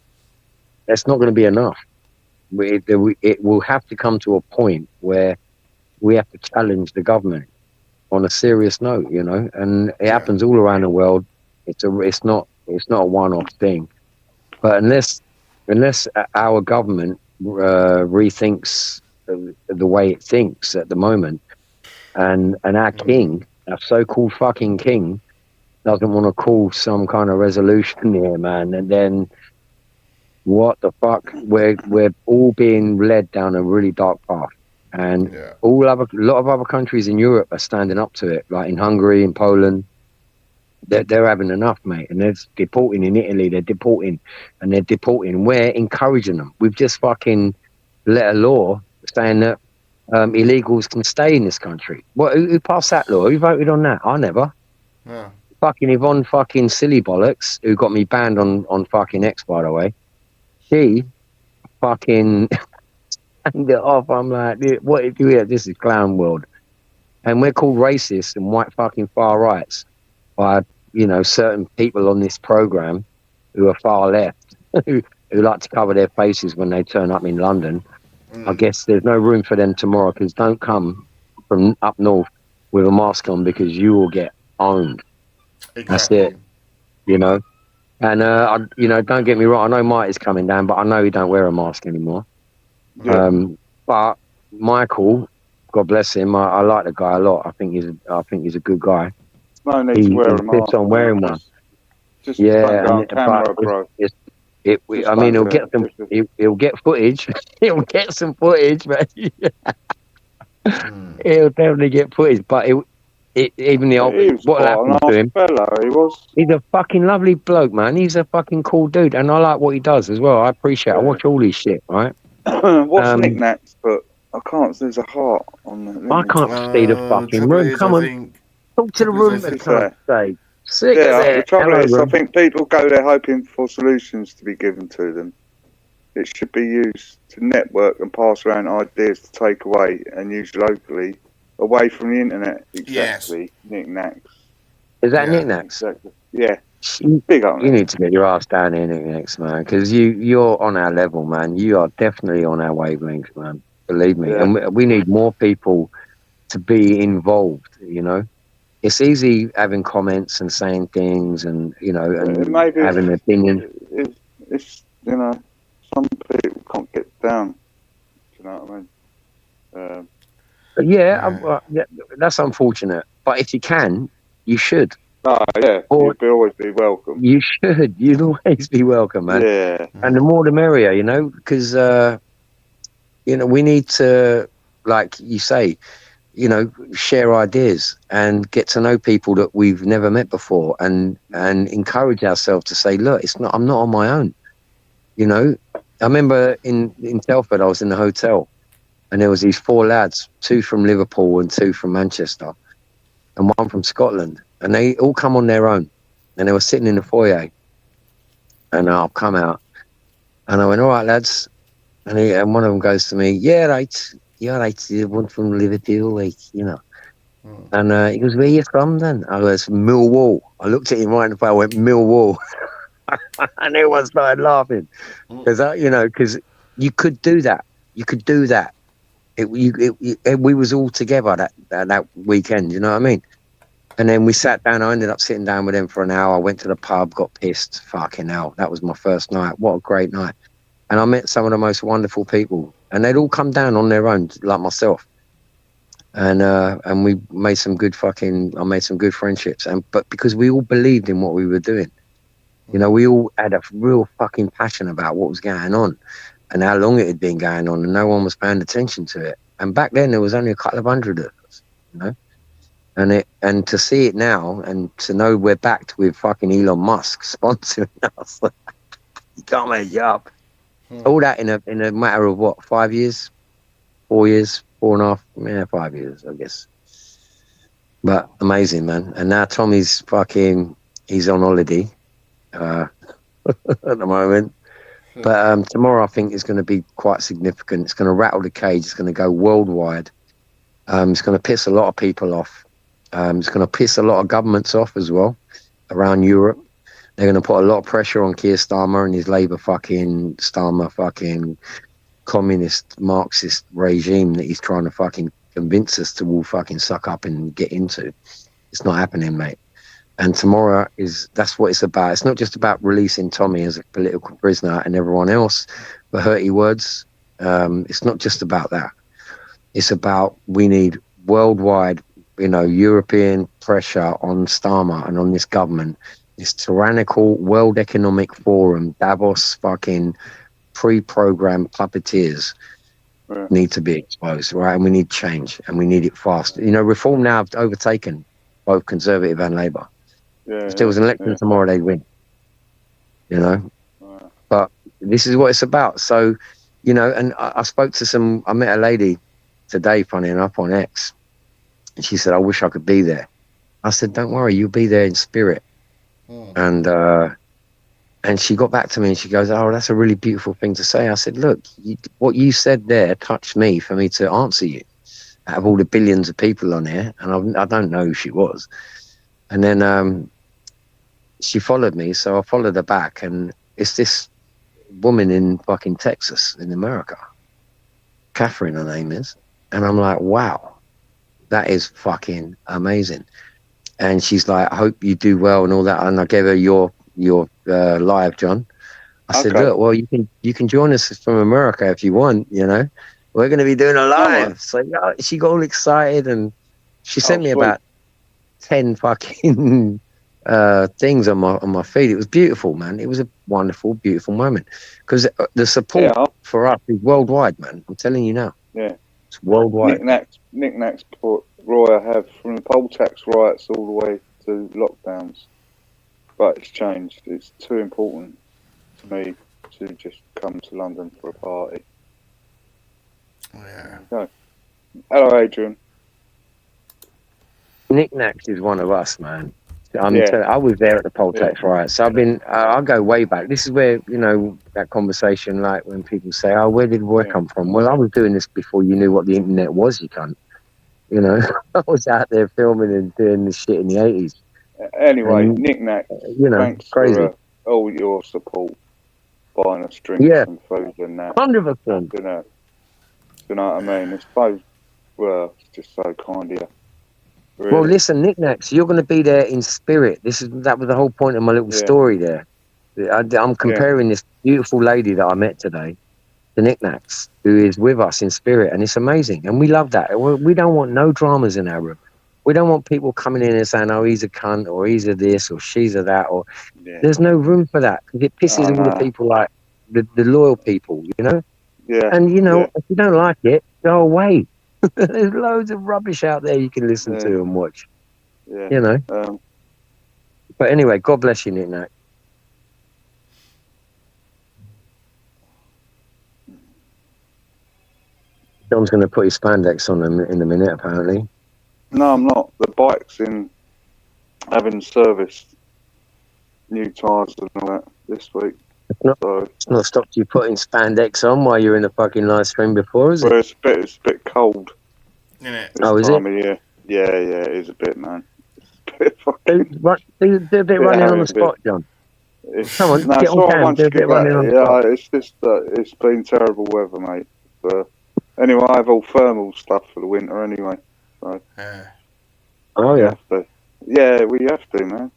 that's not going to be enough. It will have to come to a point where we have to challenge the government on a serious note, you know, and it happens all around the world. It's not a one-off thing, but unless our government rethinks the way it thinks at the moment, and our king, our so-called fucking king, doesn't want to call some kind of resolution here, man, and then what the fuck? We're all being led down a really dark path. And a lot of other countries in Europe are standing up to it, like in Hungary, in Poland. They're having enough, mate, and they're deporting in Italy. They're deporting. We're encouraging them. We've just fucking let a law saying that illegals can stay in this country. Who passed that law? Who voted on that? I never. Yeah. Fucking Yvonne fucking silly bollocks, who got me banned on fucking X, by the way. She fucking. And it off. I'm like, what if you hear? This is clown world, and we're called racist and white fucking far rights by certain people on this program who are far left who like to cover their faces when they turn up in London. I guess there's no room for them tomorrow, because don't come from up north with a mask on, because you will get owned. Exactly. That's it, you know. And don't get me wrong. I know Mike is coming down, but I know he don't wear a mask anymore. Yeah. But Michael, God bless him, I like the guy a lot. I think he's a good guy. No need to wear a mask. Insists on wearing one. Just don't go on camera, bro. I mean, he'll get footage. He'll get some footage, man. He'll definitely get footage. But even the old, what happened to him? He's a fucking lovely bloke, man. He's a fucking cool dude, and I like what he does as well. I appreciate it. I watch all his shit, right? What's knickknacks? But I can't. There's a heart on the. I can't see the fucking room. Come on, talk to the room. For God's sake. Sick of it. The trouble is, I think people go there hoping for solutions to be given to them. It should be used to network and pass around ideas to take away and use locally, away from the internet. Exactly. Yes. Knickknacks. Is that knickknacks? Exactly. Yeah. Big up. You need to get your ass down here next, man, because you're on our level, man. You are definitely on our wavelength, man. Believe me. Yeah. And we need more people to be involved. You know, it's easy having comments and saying things, and and having an opinion. It's some people can't get down. Do you know what I mean? That's unfortunate. But if you can, you should. Oh, yeah, you'd always be welcome. You should. You'd always be welcome, man. Yeah. And the more the merrier, because, we need to, like you say, share ideas and get to know people that we've never met before, and encourage ourselves to say, look, I'm not on my own. I remember in Telford, I was in the hotel, and there was these 4 lads, 2 from Liverpool and 2 from Manchester, and 1 from Scotland. And they all come on their own. And they were sitting in the foyer. And I've come out. And I went, all right, lads. And one of them goes to me, yeah, right. Yeah, right. The one from Liverpool, And he goes, where are you from then? I goes, Millwall. I looked at him right in the face. I went, Millwall. And everyone started laughing. Because you could do that. You could do that. We was all together that weekend, you know what I mean? And then we sat down. I ended up sitting down with them for an hour. I went to the pub, got pissed. Fucking hell. That was my first night. What a great night. And I met some of the most wonderful people. And they'd all come down on their own, like myself. And we made some good I made some good friendships. But because we all believed in what we were doing. We all had a real fucking passion about what was going on and how long it had been going on, and no one was paying attention to it. And back then there was only a couple of hundred of us, And to see it now, and to know we're backed with fucking Elon Musk sponsoring us, you can't make it up. All that in a matter of what, 5 years, 4 years, 4.5, 5 years, I guess. But amazing, man. And now Tommy's he's on holiday at the moment. But tomorrow I think is going to be quite significant. It's going to rattle the cage. It's going to go worldwide. It's going to piss a lot of people off. It's going to piss a lot of governments off as well around Europe. They're going to put a lot of pressure on Keir Starmer and his Labour fucking communist Marxist regime that he's trying to fucking convince us to all fucking suck up and get into. It's not happening, mate. And tomorrow that's what it's about. It's not just about releasing Tommy as a political prisoner and everyone else for hurty words. It's not just about that. It's about we need worldwide, European pressure on Starmer and on this government. This tyrannical World Economic Forum, Davos fucking pre-programmed puppeteers need to be exposed, right? And we need change, and we need it fast. Reform now have overtaken both Conservative and Labour. If there was an election tomorrow, they'd win. But this is what it's about. So, and I spoke to I met a lady today, funny enough, on X, and she said, I wish I could be there. I said, don't worry, you'll be there in spirit. And she got back to me and she goes, oh, that's a really beautiful thing to say. I said, look, what you said there touched me for me to answer you out of all the billions of people on here. And I don't know who she was. And then she followed me. So I followed her back. And it's this woman in fucking Texas in America. Catherine, her name is. And I'm like, wow, that is fucking amazing. And she's like, I hope you do well and all that. And I gave her your live, John. I said, look, well, you can join us from America if you want. We're going to be doing a live. So she got all excited and she sent me about 10 fucking things on my feed. It was beautiful, man. It was a wonderful, beautiful moment because the support for us is worldwide, man. I'm telling you now. Yeah, it's worldwide. Knickknacks Roy, I have from the poll tax riots all the way to lockdowns. But it's changed. It's too important to me to just come to London for a party. Oh, yeah. So, hello, Adrian. Knickknacks is one of us, man. I was there at the poll tax riot, so I've been. I go way back. This is where that conversation, like when people say, "Oh, where did Roy come from?" Well, I was doing this before you knew what the internet was. You cunt. I was out there filming and doing this shit in the 80s. Anyway, Knickknacks, thanks crazy. For all your support, buying us drinks and food and that. 100%. You know what I mean? It's just so kind of you. Really. Well, listen, Knickknacks, you're going to be there in spirit. That was the whole point of my little story there. I'm comparing this beautiful lady that I met today to Knickknacks, who is with us in spirit, and it's amazing. And we love that. We don't want no dramas in our room. We don't want people coming in and saying, oh, he's a cunt, or he's a this, or she's a that, or there's no room for that, because it pisses all the people, like the loyal people, Yeah. And, if you don't like it, go away. There's loads of rubbish out there you can listen to and watch. Yeah. But anyway, God bless you, Knickknack. John's going to put his spandex on them in a minute, apparently. No, I'm not. The bike's having serviced, new tyres and all that this week. It's not stopped you putting spandex on while you're in the fucking live stream before, is it? Well, it's a bit cold. Isn't it? Is it? Yeah, it is a bit, man. It's a bit fucking... Do a bit running on the spot, John. Come on, get on cam, do a bit running on the spot. It's just it's been terrible weather, mate. So, anyway, I have all thermal stuff for the winter anyway. So. Oh, yeah. Yeah, we have to, man.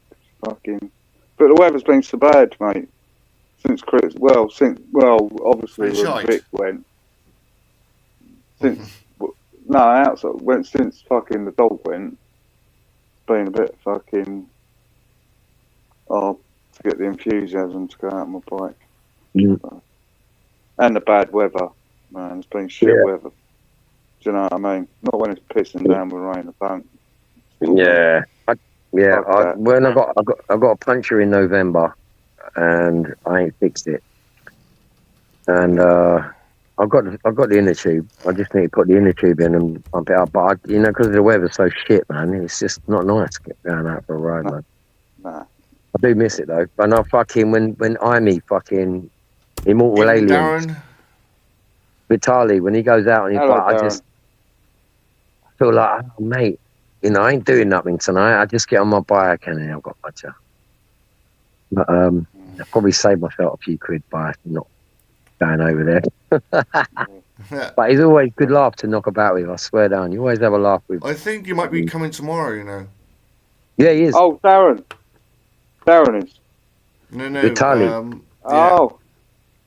Fucking... But the weather's been so bad, mate. Since obviously when Vic went. Since since fucking the dog went, it's been a bit fucking to get the enthusiasm to go out on my bike. So, and the bad weather, man. It's been shit weather. Do you know what I mean? Not when it's pissing down with rain. I don't. Yeah. When I got a puncture in November, and I ain't fixed it. And I've got the inner tube. I just need to put the inner tube in and pump it up. But because the weather's so shit, man, it's just not nice going out for a ride, man. Nah. I do miss it though. But no, fucking when Imey fucking Immortal Aliens, Darren. Vitali, when he goes out on his bike, I feel like, oh, mate, I ain't doing nothing tonight. I just get on my bike and then I've got butcher. But I'll probably save myself a few quid by not going over there. Yeah. But he's always good laugh to knock about with. I swear down, you always have a laugh with. I think you might be coming tomorrow. You know. Yeah, he is. Oh, Darren. Darren is. No. Vitaly. Yeah. Oh,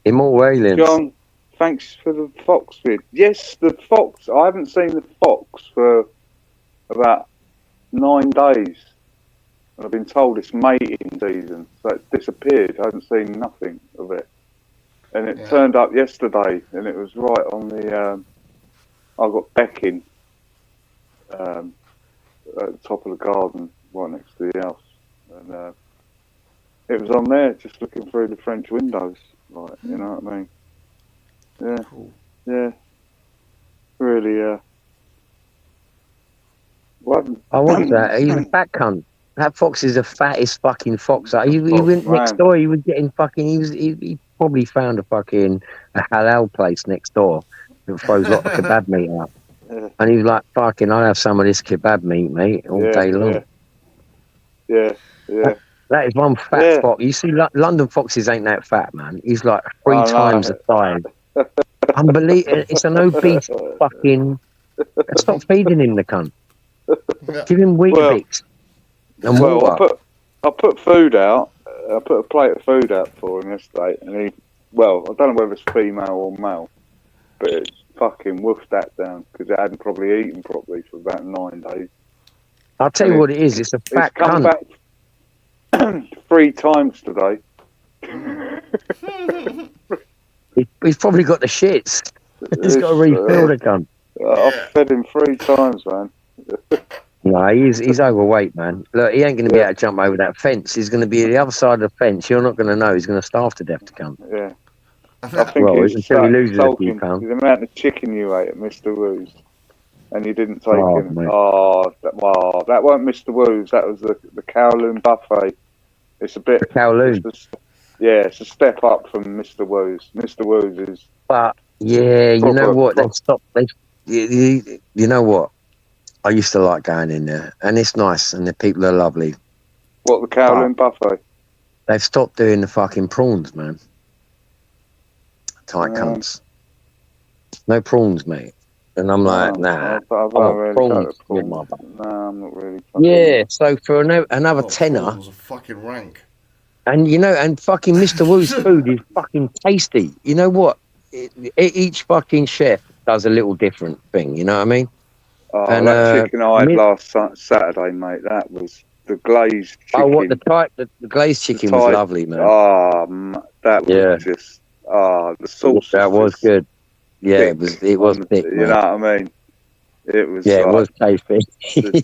Immortal Aliens. John, thanks for the fox vid. Yes, the fox. I haven't seen the fox for about 9 days. I've been told it's mating season, so it's disappeared. I haven't seen nothing of it. And it turned up yesterday, and it was right on the. I got Becking at the top of the garden, right next to the house, and it was on there, just looking through the French windows, like, you know what I mean? Yeah, Cool. yeah, really. What? I watched that. He's a fat cunt. That fox is the fattest fucking fox. He went next man. door. He was getting fucking. He probably found a halal place next door that throws a lot of kebab meat out. Yeah. And he was like, "Fucking, I'll have some of this kebab meat, mate, all day long." Yeah. That is one fat fox. You see, London foxes ain't that fat, man. He's like three Oh, no. times the size. Unbelievable. It's an obese fucking. Stop feeding him, the cunt. Yeah. Give him Weetabix and water. I put food out. I put a plate of food out for him yesterday, and I don't know whether it's female or male, but it fucking woofed that down because it hadn't probably eaten properly for about 9 days. I'll tell you what it is. It's a fat It's come cunt. back 3 times today. He's probably got the shits. He's got to refill the cunt. I've fed him 3 times, man. No, he's overweight, man. Look, he ain't going to be able to jump over that fence. He's going to be at the other side of the fence. You're not going to know. He's going to starve to death to come. Yeah. I think Well, he's until he loses a few sulking pounds. the amount of chicken you ate at Mr. Woo's, and you didn't take Oh, him. mate. That weren't Mr. Woo's. That was the Kowloon buffet. It's a bit. Kowloon. It's a step up from Mr. Woo's. Mr. Woo's is. But yeah, you know what? Proper. They stopped. You know what? I used to like going in there, and it's nice, and the people are lovely. What, the Kowloon buffet? They've stopped doing the fucking prawns, man. Tight cunts. No prawns, mate. And I'm like, nah. I don't really prawns. go to Nah, I'm not really. yeah, so for another tenner, prawns are fucking rank. and and fucking Mr. Wu's food is fucking tasty. You know what? Each fucking chef does a little different thing. You know what I mean? Oh, And, that chicken I had last Saturday, mate. That was the glazed chicken. Oh, what the glazed chicken was lovely, man. Oh, that was just. Oh, the sauce. That was good. Yeah, it was thick. You know what I mean? It was. Yeah, it was tasty.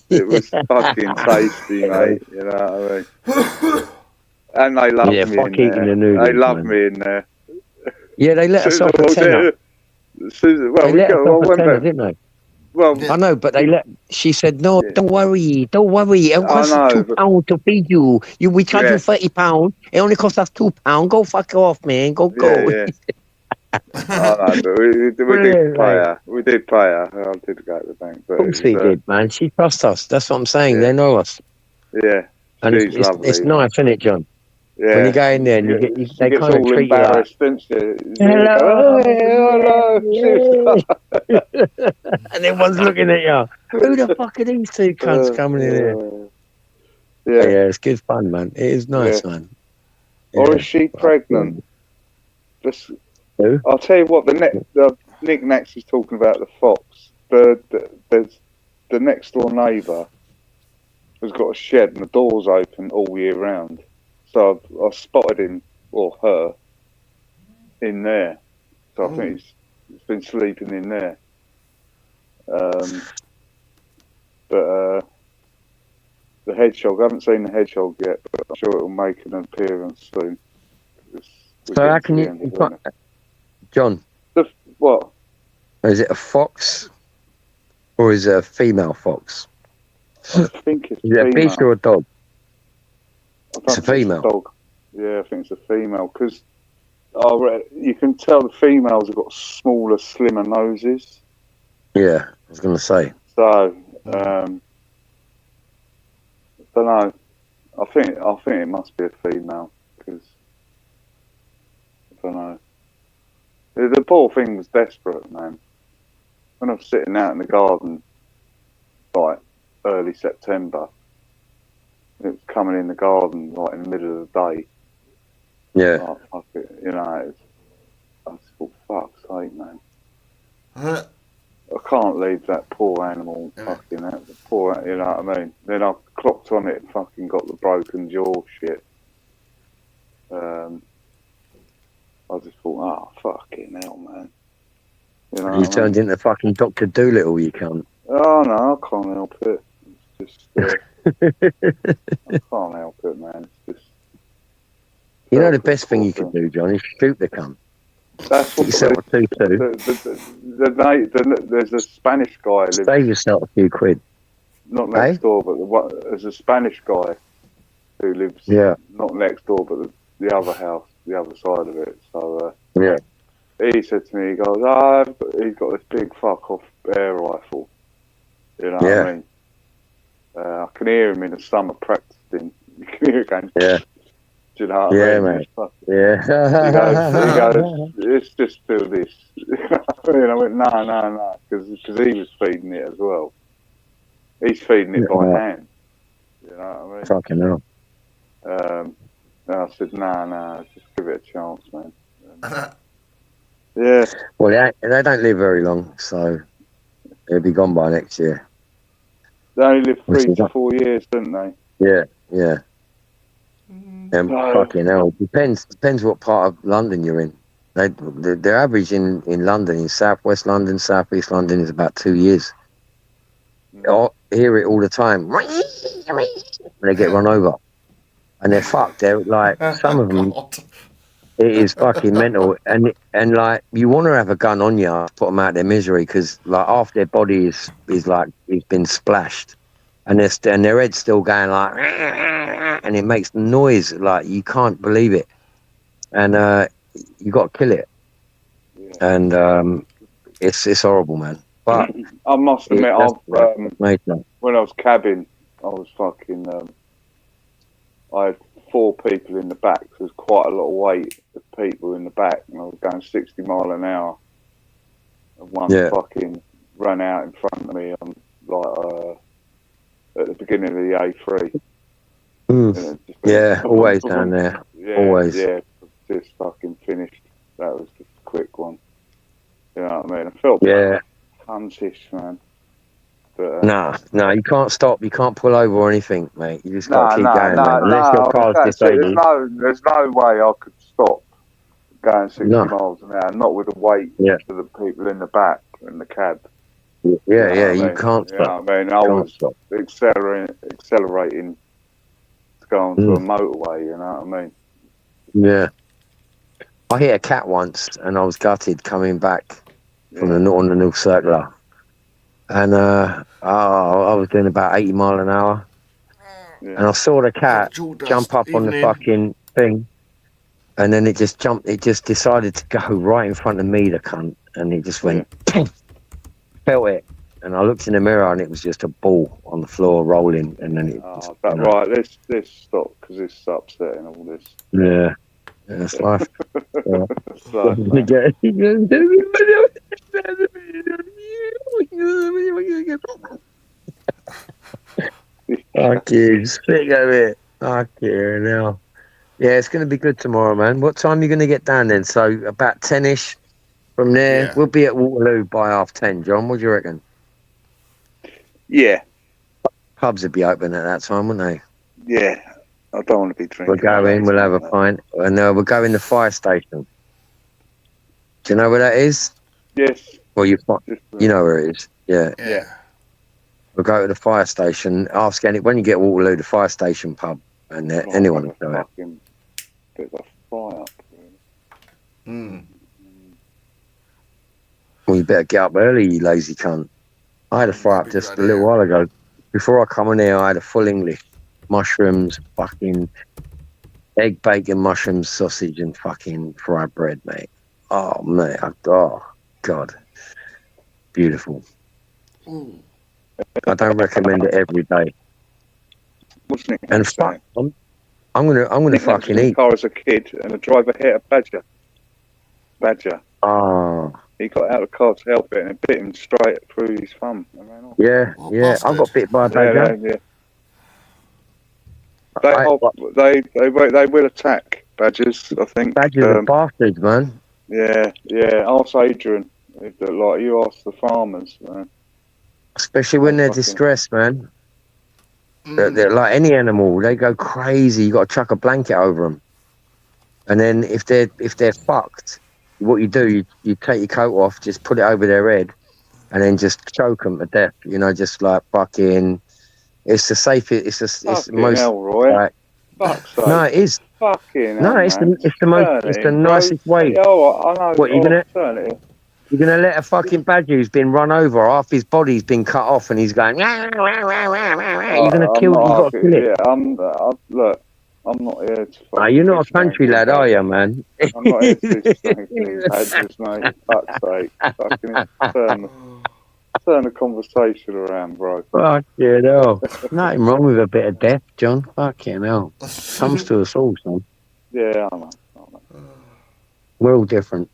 It was fucking tasty, mate. You know what I mean? And they loved me in there. The noodles, they loved man. me in there. Yeah, they let us off a tenner. Well, They let us off a tenner, didn't they? Well, I know, but she said, no, don't worry. It costs £2 to feed you. We charge you £30. It only costs us £2. Go fuck off, man. Go. Yeah. I know, but we did pay her. We did pay her. I did go to the bank. But Of course they did, man. She trusts us. That's what I'm saying. They know us. Yeah. And She's lovely. it's nice, isn't it, John? Yeah. When you go in there and they kind of treat you like, hello. and everyone's looking at you. Who the fuck are these two cunts coming in here? Yeah, it's good fun, man. It is nice, man. Or is she pregnant? Just, who? I'll tell you what. The Nick Nax is talking about the fox. There's the next door neighbour has got a shed and the door's open all year round. So I spotted him or her in there. So I think he's been sleeping in there. But the hedgehog, I haven't seen the hedgehog yet, but I'm sure it'll make an appearance soon. So how can you, John? What? Is it a fox or is it a female fox? I think it's Is it a fish or a dog? It's a female. Dog. Yeah, I think it's a female because you can tell the females have got smaller, slimmer noses. Yeah, I was going to say. So don't know. I think it must be a female because I don't know. The poor thing was desperate, man. When I was sitting out in the garden, like early September, it was coming in the garden like in the middle of the day. Yeah. Oh, fuck it, you know. I just thought, fuck's sake, man. I can't leave that poor animal fucking out. The poor, you know what I mean? Then I clocked on it and fucking got the broken jaw shit. I just thought, oh, fucking hell, man. You know You turned into fucking Dr. Doolittle, you cunt. Oh, no, I can't help it. It's just, I can't help it, man. It's just... You know the best thing you could do, John, is shoot the cunt. That's what... Get yourself a 2-2. There's a Spanish guy... Lives, Save yourself a few quid. Not next door, but there's a Spanish guy who lives not next door, but the other house, the other side of it. So, he said to me, he goes, he's got this big fuck off air rifle. You know what I mean? I can hear him in the summer practicing. You can hear him going, yeah. Do you know what I mean? Mate. He goes, it's just still this. And I went, no, because he was feeding it as well. He's feeding it by hand. You know what I mean? Fucking hell. And I said, no, just give it a chance, man. Yeah. Well, they don't live very long, so they'll be gone by next year. They only live 3 to 4 years, don't they? Yeah. And fucking hell, depends what part of London you're in. Their average in London, in southwest London, southeast London, is about 2 years. I hear it all the time. They get run over, and they're fucked. They're like, some of them. It is fucking mental, and like, you want to have a gun on you, put them out of their misery, because like half their body is like it's been splashed, and their head's still going like, and it makes noise like you can't believe it, and you got to kill it, and it's horrible, man. But I must admit, when I was cabbing, I was fucking. I had 4 people in the back. So there's quite a lot of weight of people in the back, and I was going 60 mile an hour. And one fucking ran out in front of me on at the beginning of the A3. Always down there. Always. Yeah, just fucking finished. That was just a quick one. You know what I mean? I felt punchish, man. But, no, you can't stop. You can't pull over or anything, mate. You just got to keep going, man. Unless your car's disabled. There's no way I could stop going 60 miles an hour, not with the weight of the people in the back in the cab. You can't stop. You know what I mean? I was accelerating to go onto a motorway, you know what I mean? Yeah. I hit a cat once, and I was gutted coming back from on the North Circular. And I was doing about 80 mile an hour, and I saw the cat jump up on the fucking thing, and then it just jumped. It just decided to go right in front of me, the cunt, and it just went, felt it, and I looked in the mirror, and it was just a ball on the floor rolling, and then it. Right, let's stop because this is upsetting all this. Yeah, that's life. Fuck you, sick of it. Fuck you now. Yeah, it's going to be good tomorrow, man. What time are you going to get down then? So about 10ish. From there, we'll be at Waterloo by 10:30. John, what do you reckon? Yeah. Pubs would be open at that time, wouldn't they? Yeah. I don't want to be drinking. We'll go in, we'll have a pint, and we'll go in the fire station. Do you know where that is? Yes. Well, you know where it is. Yeah. We'll go to the fire station. Ask when you get Waterloo, the fire station pub, and anyone will go out. Bit of a fry up. Well, you better get up early, you lazy cunt. I had a fry up just a little while ago. Before I come in here, I had a full English. Mushrooms, fucking egg, bacon, mushrooms, sausage, and fucking fried bread, mate. Oh, mate. Oh, God. Beautiful. I don't recommend it every day. What's Nick And saying? fuck, I'm gonna Nick was fucking in a eat. car as a kid, and the driver hit a badger. Oh, He got out of the car to help it, and it bit him straight through his thumb. And ran off. yeah, Oh, yeah. I got bastard. bit by a Yeah, badger. yeah. They will attack badgers. I think. Badgers are bastards, man. Yeah. Ask Adrian. Like you ask the farmers. Especially when they're fucking- distressed, man. Mm. They're like any animal. They go crazy. You got to chuck a blanket over them. And then if they're fucked, what you do, you take your coat off, just put it over their head, and then just choke them to death. You know, just like fucking. It's the safest. It's the Fucking most. hell, Roy. Like, Fuck's sake. no, it is. Fucking No, hell, it's man. the most. It's the nicest way. Oh, I know. What, Turn it. You're gonna let a fucking badger who's been run over, half his body's been cut off, and he's going. You're gonna kill. You got to kill it. Yeah, look, I'm not here to. No, you're not a country lad, are you, man? I'm not here to do something badgers, mate. Fuck's sake. Fucking turn the conversation around, bro. Fucking hell. Nothing wrong with a bit of death, John. Fucking hell. Comes to us all, son. Yeah, I know. We're all different.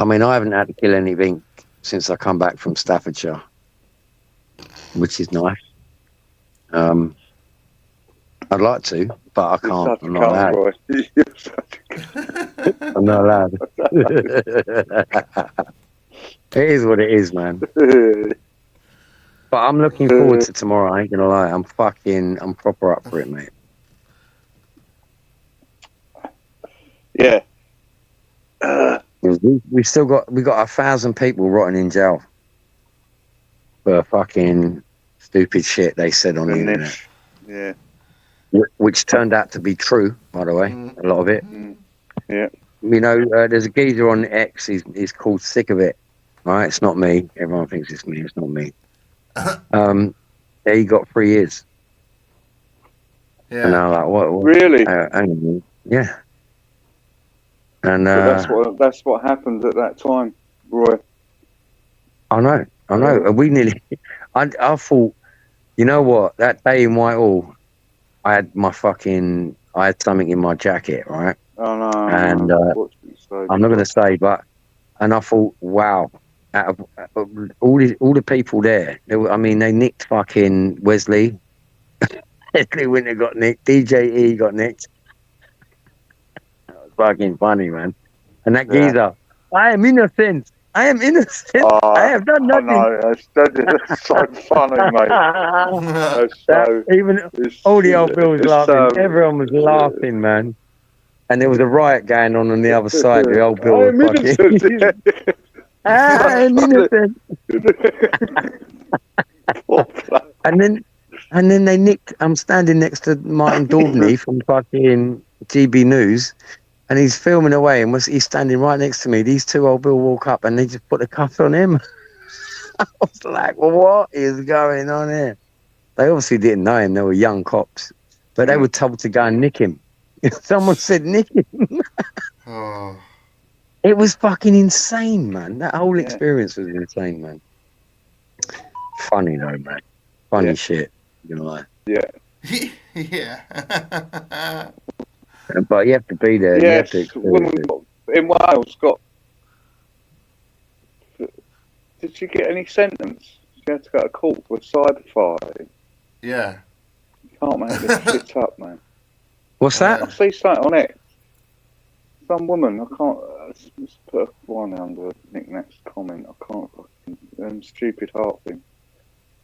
I mean, I haven't had to kill anything since I come back from Staffordshire, which is nice. I'd like to, but I can't. I'm not allowed. Roy. You're such a I'm not allowed. It is what it is, man. But I'm looking forward to tomorrow. I ain't gonna lie. I'm proper up for it, mate. Yeah. We got 1,000 people rotting in jail for fucking stupid shit they said on the internet. Yeah. Which turned out to be true, by the way. A lot of it. Yeah. You know, there's a geezer on X. He's called Sick of It. Right? It's not me. Everyone thinks it's me. It's not me. He got 3 years. Yeah. And I'm like, what? Really? Hang on. Yeah. And that's what happened at that time, Roy. I know. And we nearly. I thought, you know what? That day in Whitehall, I had something in my jacket, right? Oh no. And I'm not going to say, but and I thought, wow, out of all the people there, they nicked fucking Wesley. Wesley Winter got nicked. DJE got nicked. That was fucking funny, man. And that geezer, I am innocent. I have done nothing. I know, that's so funny, mate. Even all the old Bills laughing. Everyone was laughing, man. And there was a riot going on the other side. The old Bill was fucking. I'm innocent. and then they nicked. I'm standing next to Martin Daubney from fucking GB News. And he's filming away, and he's standing right next to me. These two old Bill walk up, and they just put the cuff on him. I was like, well, what is going on here? They obviously didn't know him. They were young cops. But they were told to go and nick him. Someone said nick him. It was fucking insane, man. That whole experience was insane, man. Funny, though, man. Funny shit. You know, like. Yeah. Yeah. But you have to be there. Yes, you have to woman in Wales got. Did she get any sentence? She had to go to court for cyber fighting. Yeah. You can't make this shit up, man. What's that? I see something on it. Some woman, I can't. Let's put one under Nick Nack's comment. I can't fucking stupid heart thing.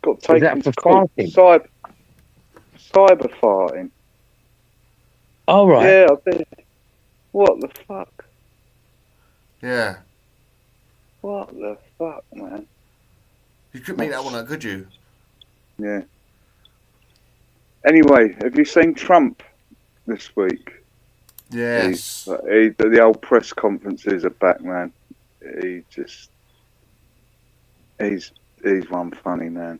Got taken to court. Cyber fighting. All right. Yeah, I did. What the fuck? Yeah. What the fuck, man? You couldn't make that one up, could you? Yeah. Anyway, have you seen Trump this week? Yes. The old press conferences are back, man. He's one funny man.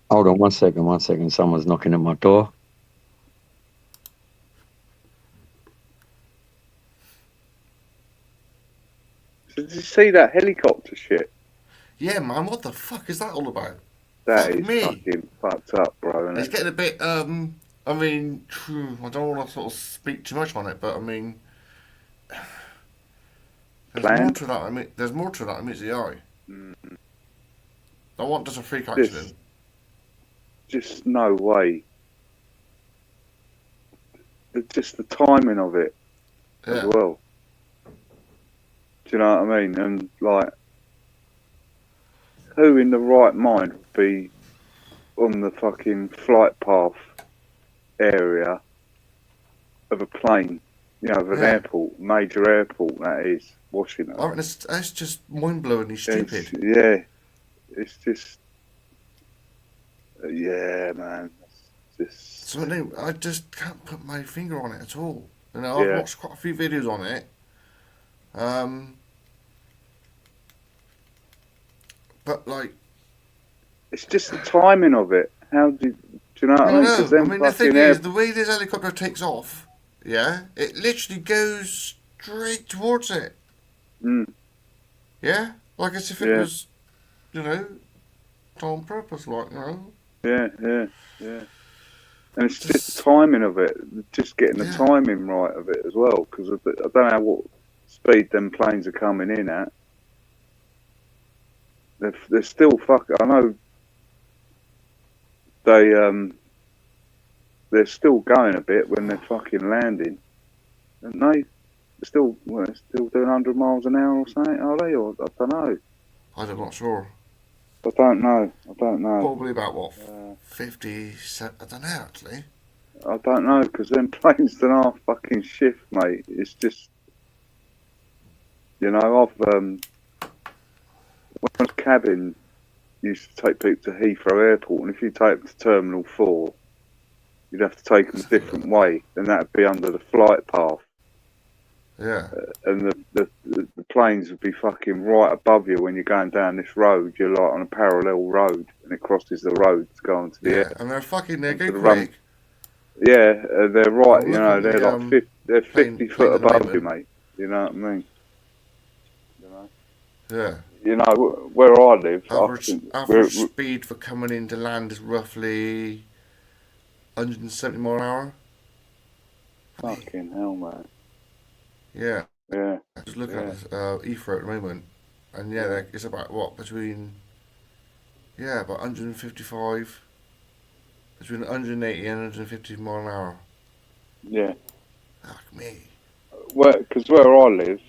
Hold on 1 second, 1 second. Someone's knocking at my door. Did you see that helicopter shit? Yeah, man. What the fuck is that all about? That Fuck is me. fucking fucked up, bro. It's Isn't it? getting a bit. I mean, I don't want to sort of speak too much on it, but I mean, there's more Planned? to that. I mean, there's more to that. I mean, it's the eye. Mm. Don't want just a freak Just, accident. just no way. Just the timing of it as Yeah. well. Do you know what I mean? And like, who in the right mind would be on the fucking flight path area of a plane? You know, of an Yeah. airport, major airport that is Washington. I mean, that's just mind blowingly stupid. It's just, yeah, man. It's just, So no, I just can't put my finger on it at all. You know, I've yeah. watched quite a few videos on it. But like, It's just the timing of it. Do you know what I I don't mean? 'Cause know. I them mean, the thing fucking is, the way this helicopter takes off, yeah, it literally goes straight towards it. Mm, Yeah, like as if it Yeah. was, you know, done on purpose, like you know. yeah. And it's just the timing of it, just getting the Yeah. timing right of it as well. Because I don't know what speed them planes are coming in at. They're still I know they're still going a bit when they're fucking landing, aren't they? They're still doing 100 miles an hour or something, are they? Or I don't know. I'm not sure. I don't know. Probably about what, Uh, 50? I don't know actually. I don't know because them planes don't half fucking shift, mate. It's just, you know, when I was cabin, used to take people to Heathrow Airport, and if you take them to Terminal 4, you'd have to take them a different way, and that'd be under the flight path. Yeah. And the planes would be fucking right above you when you're going down this road. You're like on a parallel road, and it crosses the road to go onto the Yeah, air. and they go To the run- quick. Yeah, they're right. I'm You know, looking at they're the, like 50, they're plane 50 at foot the above you, moment. mate. You know what I mean? You know. Yeah. You know where I live. Average speed for coming in to land is roughly 170 mile an hour. Fucking hell, man. Yeah. Yeah. Just looking at this, Heathrow at the moment, and yeah, it's about what between about 155, between 180 and 150 mile an hour. Yeah. Fuck me. Because where I live,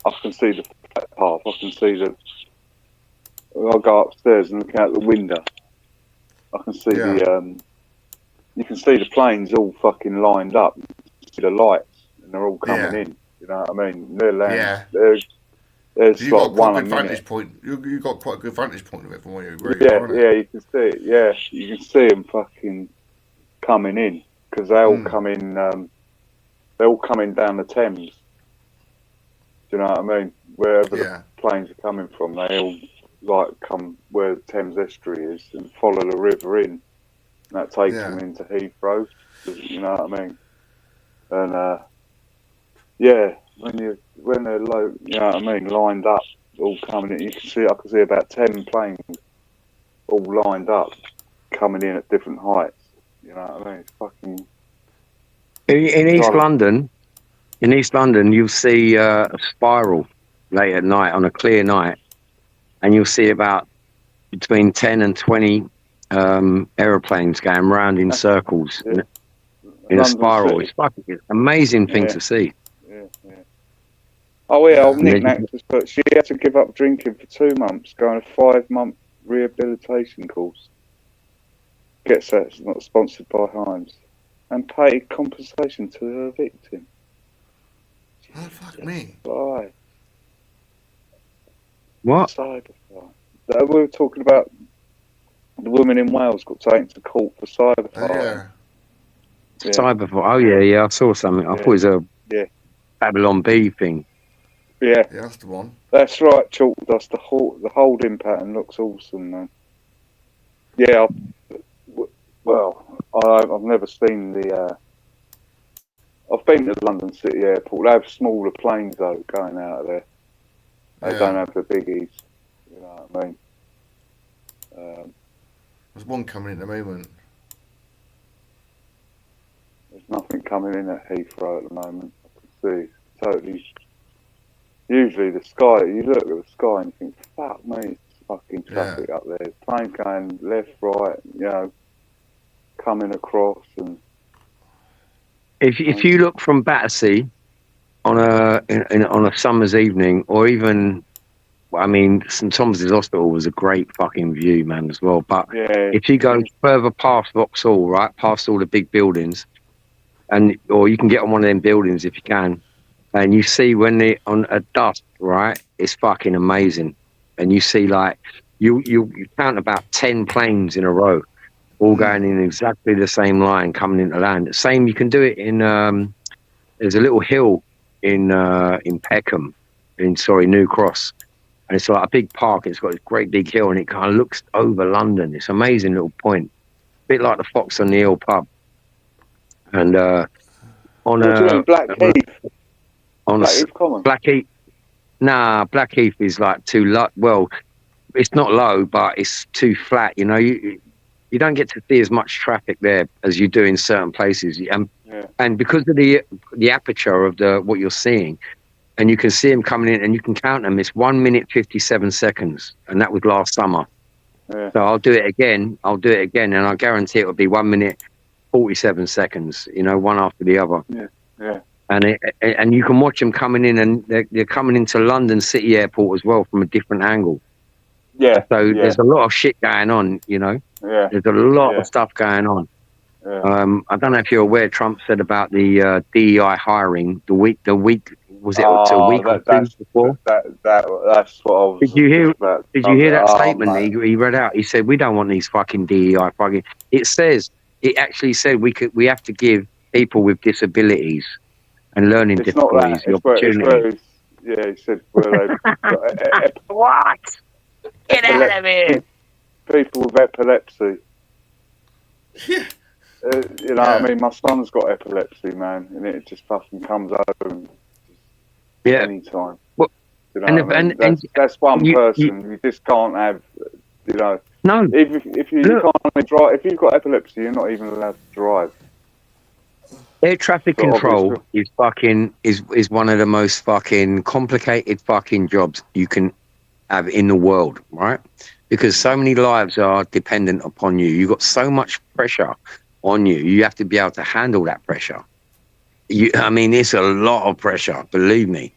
I can see the path. I can see I go upstairs and look out the window. I can see you can see the planes all fucking lined up. You see the lights, and they're all coming in. You know what I mean? They're landing. Yeah. There's You got like quite one a a good minute. vantage point. You got quite a good vantage point of it from where you are. Yeah, you can see it. Yeah, you can see them fucking coming in because they all come in. They're all coming down the Thames. Do you know what I mean? Wherever the planes are coming from, they all like come where the Thames estuary is and follow the river in. And that takes them into Heathrow. You know what I mean? And when they're low, you know what I mean, lined up, all coming in. I can see about 10 planes all lined up, coming in at different heights. You know what I mean? It's fucking. In East London, you'll see a spiral late at night on a clear night, and you'll see about between 10 and 20 aeroplanes going round in circles in a spiral. It's an amazing thing to see. Yeah. Oh yeah, old Nick Nack just put she had to give up drinking for 2 months, go on a 5-month rehabilitation course. Gets that, it's not sponsored by Heinz. And pay compensation to her victim. Oh, fuck me. Why? What? Cyberfly. We were talking about the woman in Wales got taken to court for cyberfly. Cyberfly. Oh yeah, I saw something. I thought it was a Babylon B thing. Yeah, that's the one. That's right, chalk dust. The holding pattern looks awesome, man. Yeah, I've never seen the. I've been to the London City Airport. They have smaller planes though going out of there. They don't have the biggies. You know what I mean? There's one coming in at the moment. There's nothing coming in at Heathrow at the moment. I can see. Totally. Usually the sky, you look at the sky and you think, fuck me, it's fucking traffic up there. Planes going left, right, you know, coming across. And If you look from Battersea on on a summer's evening, or even, I mean, St Thomas's Hospital was a great fucking view, man, as well. But if you go further past Vauxhall, right, past all the big buildings, or you can get on one of them buildings if you can, and you see when they on a dusk, right, it's fucking amazing. And you see like you count about 10 planes in a row, all going in exactly the same line coming into land. Same, you can do it in there's a little hill in Peckham, New Cross, and it's like a big park. It's got this great big hill, and it kind of looks over London. It's an amazing little point, a bit like the Fox on the Hill pub. And on Blackheath. On Blackheath, Blackheath is like too low. Well, it's not low, but it's too flat. You know, you don't get to see as much traffic there as you do in certain places. And because of the aperture of what you're seeing, and you can see them coming in, and you can count them. It's 1 minute 57 seconds, and that was last summer. Yeah. So I'll do it again, and I guarantee it will be 1 minute 47 seconds. You know, one after the other. Yeah. And you can watch them coming in, and they're coming into London City Airport as well from a different angle. Yeah. So there's a lot of shit going on, you know. Yeah. There's a lot of stuff going on. Yeah. I don't know if you're aware, Trump said about the DEI hiring the week was it a week or two before? That's what I was. Did you hear? About. Did you hear that statement he read out? He said, "We don't want these fucking DEI fucking." It actually said we have to give people with disabilities and learning difficulties the opportunity. He said, what? Get out of here! People with epilepsy. You know what I mean? My son's got epilepsy, man, and it just fucking comes over anytime. Well, you know that's one person you just can't have. You know, no. If you can't drive, if you've got epilepsy, you're not even allowed to drive. Air traffic control is one of the most fucking complicated fucking jobs you can have in the world, right? Because so many lives are dependent upon you. You've got so much pressure on you. You have to be able to handle that pressure. I mean, it's a lot of pressure, believe me.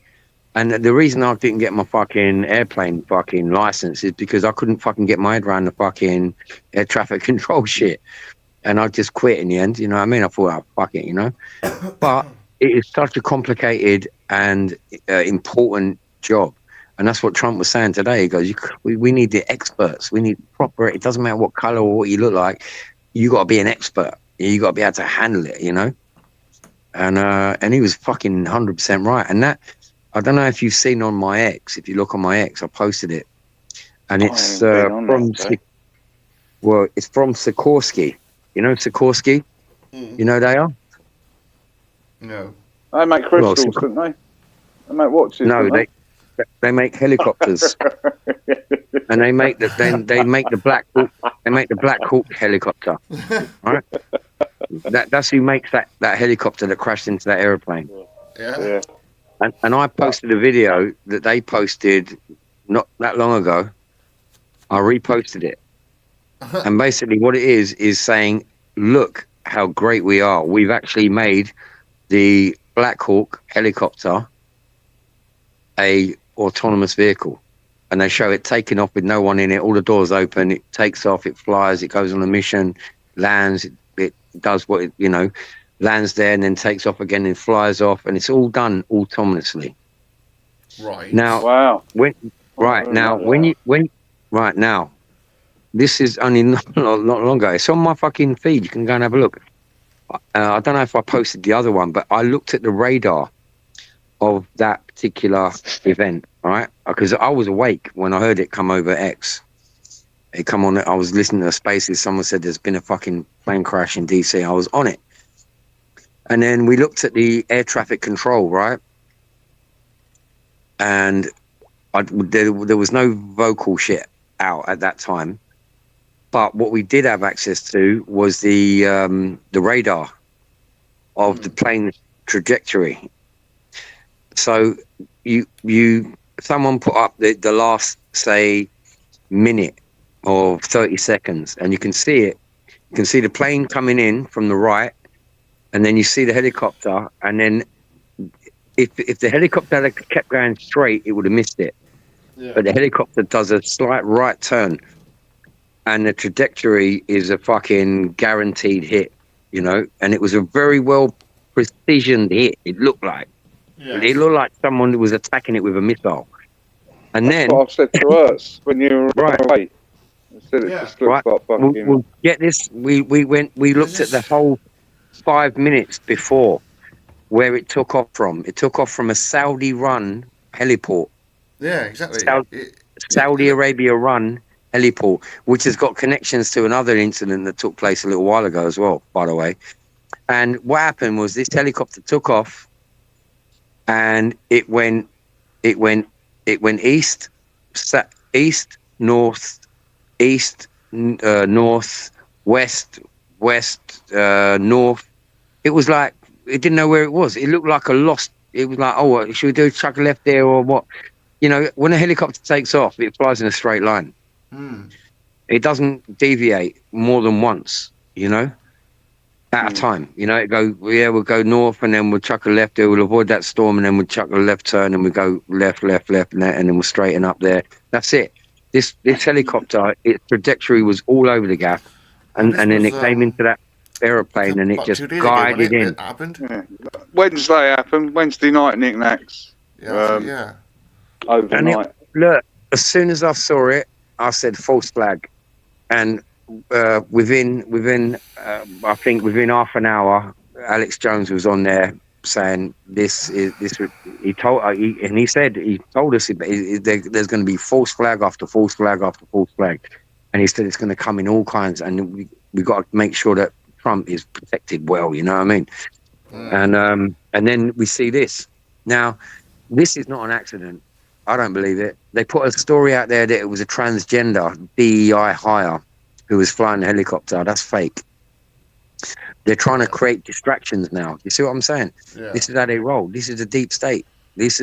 And the reason I didn't get my fucking airplane fucking license is because I couldn't fucking get my head around the fucking air traffic control shit. And I just quit in the end, you know what I mean? I thought, fuck it, you know? But it is such a complicated and important job. And that's what Trump was saying today. He goes, we need the experts. We need proper, it doesn't matter what color or what you look like. You got to be an expert. You got to be able to handle it, you know? And he was fucking 100% right. And that, I don't know if you've seen on my X, if you look on my X, I posted it. And it's it's from Sikorsky. You know Sikorsky? You know they are? No. They make crystals, don't they? They make watches. No, they make helicopters. And they make the Black Hawk. They make the Black Hawk helicopter. Right? That's who makes that helicopter that crashed into that aeroplane. Yeah. And I posted a video that they posted not that long ago. I reposted it. And basically what it is saying, look how great we are. We've actually made the Black Hawk helicopter a autonomous vehicle. And they show it taking off with no one in it, all the doors open, it takes off, it flies, it goes on a mission, lands, it does what it, you know, lands there and then takes off again and flies off, and it's all done autonomously. Right. Now, wow. Now, this is only not long ago. It's on my fucking feed. You can go and have a look. I don't know if I posted the other one, but I looked at the radar of that particular event, right? Because I was awake when I heard it come over X. It come on. I was listening to Spaces. Someone said there's been a fucking plane crash in DC. I was on it. And then we looked at the air traffic control, right? And there was no vocal shit out at that time. But what we did have access to was the radar of the plane's trajectory. So someone put up the last, say, minute or 30 seconds, and you can see it. You can see the plane coming in from the right, and then you see the helicopter, and then if the helicopter had kept going straight, it would have missed it. Yeah. But the helicopter does a slight right turn, and the trajectory is a fucking guaranteed hit, you know. And it was a very well precision hit. It looked like. Yes. It looked like someone was attacking it with a missile. And then what I said to us when you were Right. away. I said it Yeah. just looks like fucking. we'll get this. We looked at the whole 5 minutes before where it took off from. It took off from a Saudi-run heliport, Yeah, exactly. Saudi Arabia-run heliport, which has got connections to another incident that took place a little while ago as well, by the way. And what happened was this helicopter took off, and it went east, north, east, north, west, north. It was like it didn't know where it was. It looked like a lost. It was like, oh, what, should we do chuck a left there or what? You know, when a helicopter takes off, it flies in a straight line. It doesn't deviate more than once, you know, at a time. You know, we'll go north, and then we'll chuck a left there. We'll avoid that storm, and then we'll chuck a left turn, and we go left, and then we'll straighten up there. That's it. This helicopter, its trajectory was all over the gap, and then it came into that aeroplane, and it just guided in. It happened. Yeah. Wednesday happened. Wednesday night, knickknacks. Yeah. Overnight. Look, as soon as I saw it, I said false flag, and within I think within half an hour, Alex Jones was on there saying he told us there's going to be false flag after false flag after false flag, and he said it's going to come in all kinds, and we got to make sure that Trump is protected well. You know what I mean? And then we see this. Now, this is not an accident. I don't believe it. They put a story out there that it was a transgender DEI hire who was flying the helicopter. That's fake. They're trying to create distractions now. You see what I'm saying? Yeah. This is how they roll. This is the deep state. These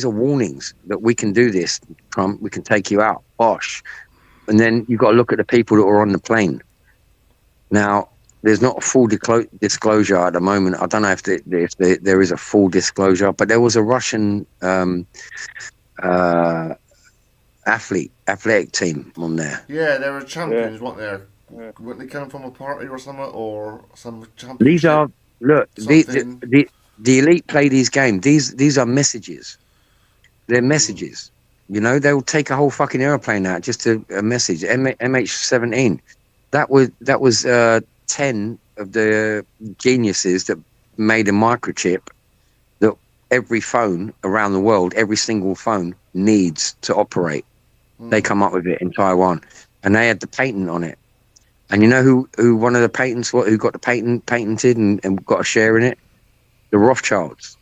are warnings that we can do this, Trump. We can take you out. Bosh. And then you've got to look at the people that were on the plane. Now, there's not a full disclosure at the moment. I don't know if there is a full disclosure, but there was a Russian athletic team on there. Yeah, they were champions, weren't they? Yeah. Weren't they coming from a party or something, or some championship? These are the elite play these games. These are messages. They're messages. You know, they'll take a whole fucking airplane out just to a message. MH17. That was 10 of the geniuses that made a microchip that every phone around the world, every single phone needs to operate. They come up with it in Taiwan, and they had the patent on it. And you know who one of the patents, who got the patented and got a share in it? The Rothschilds.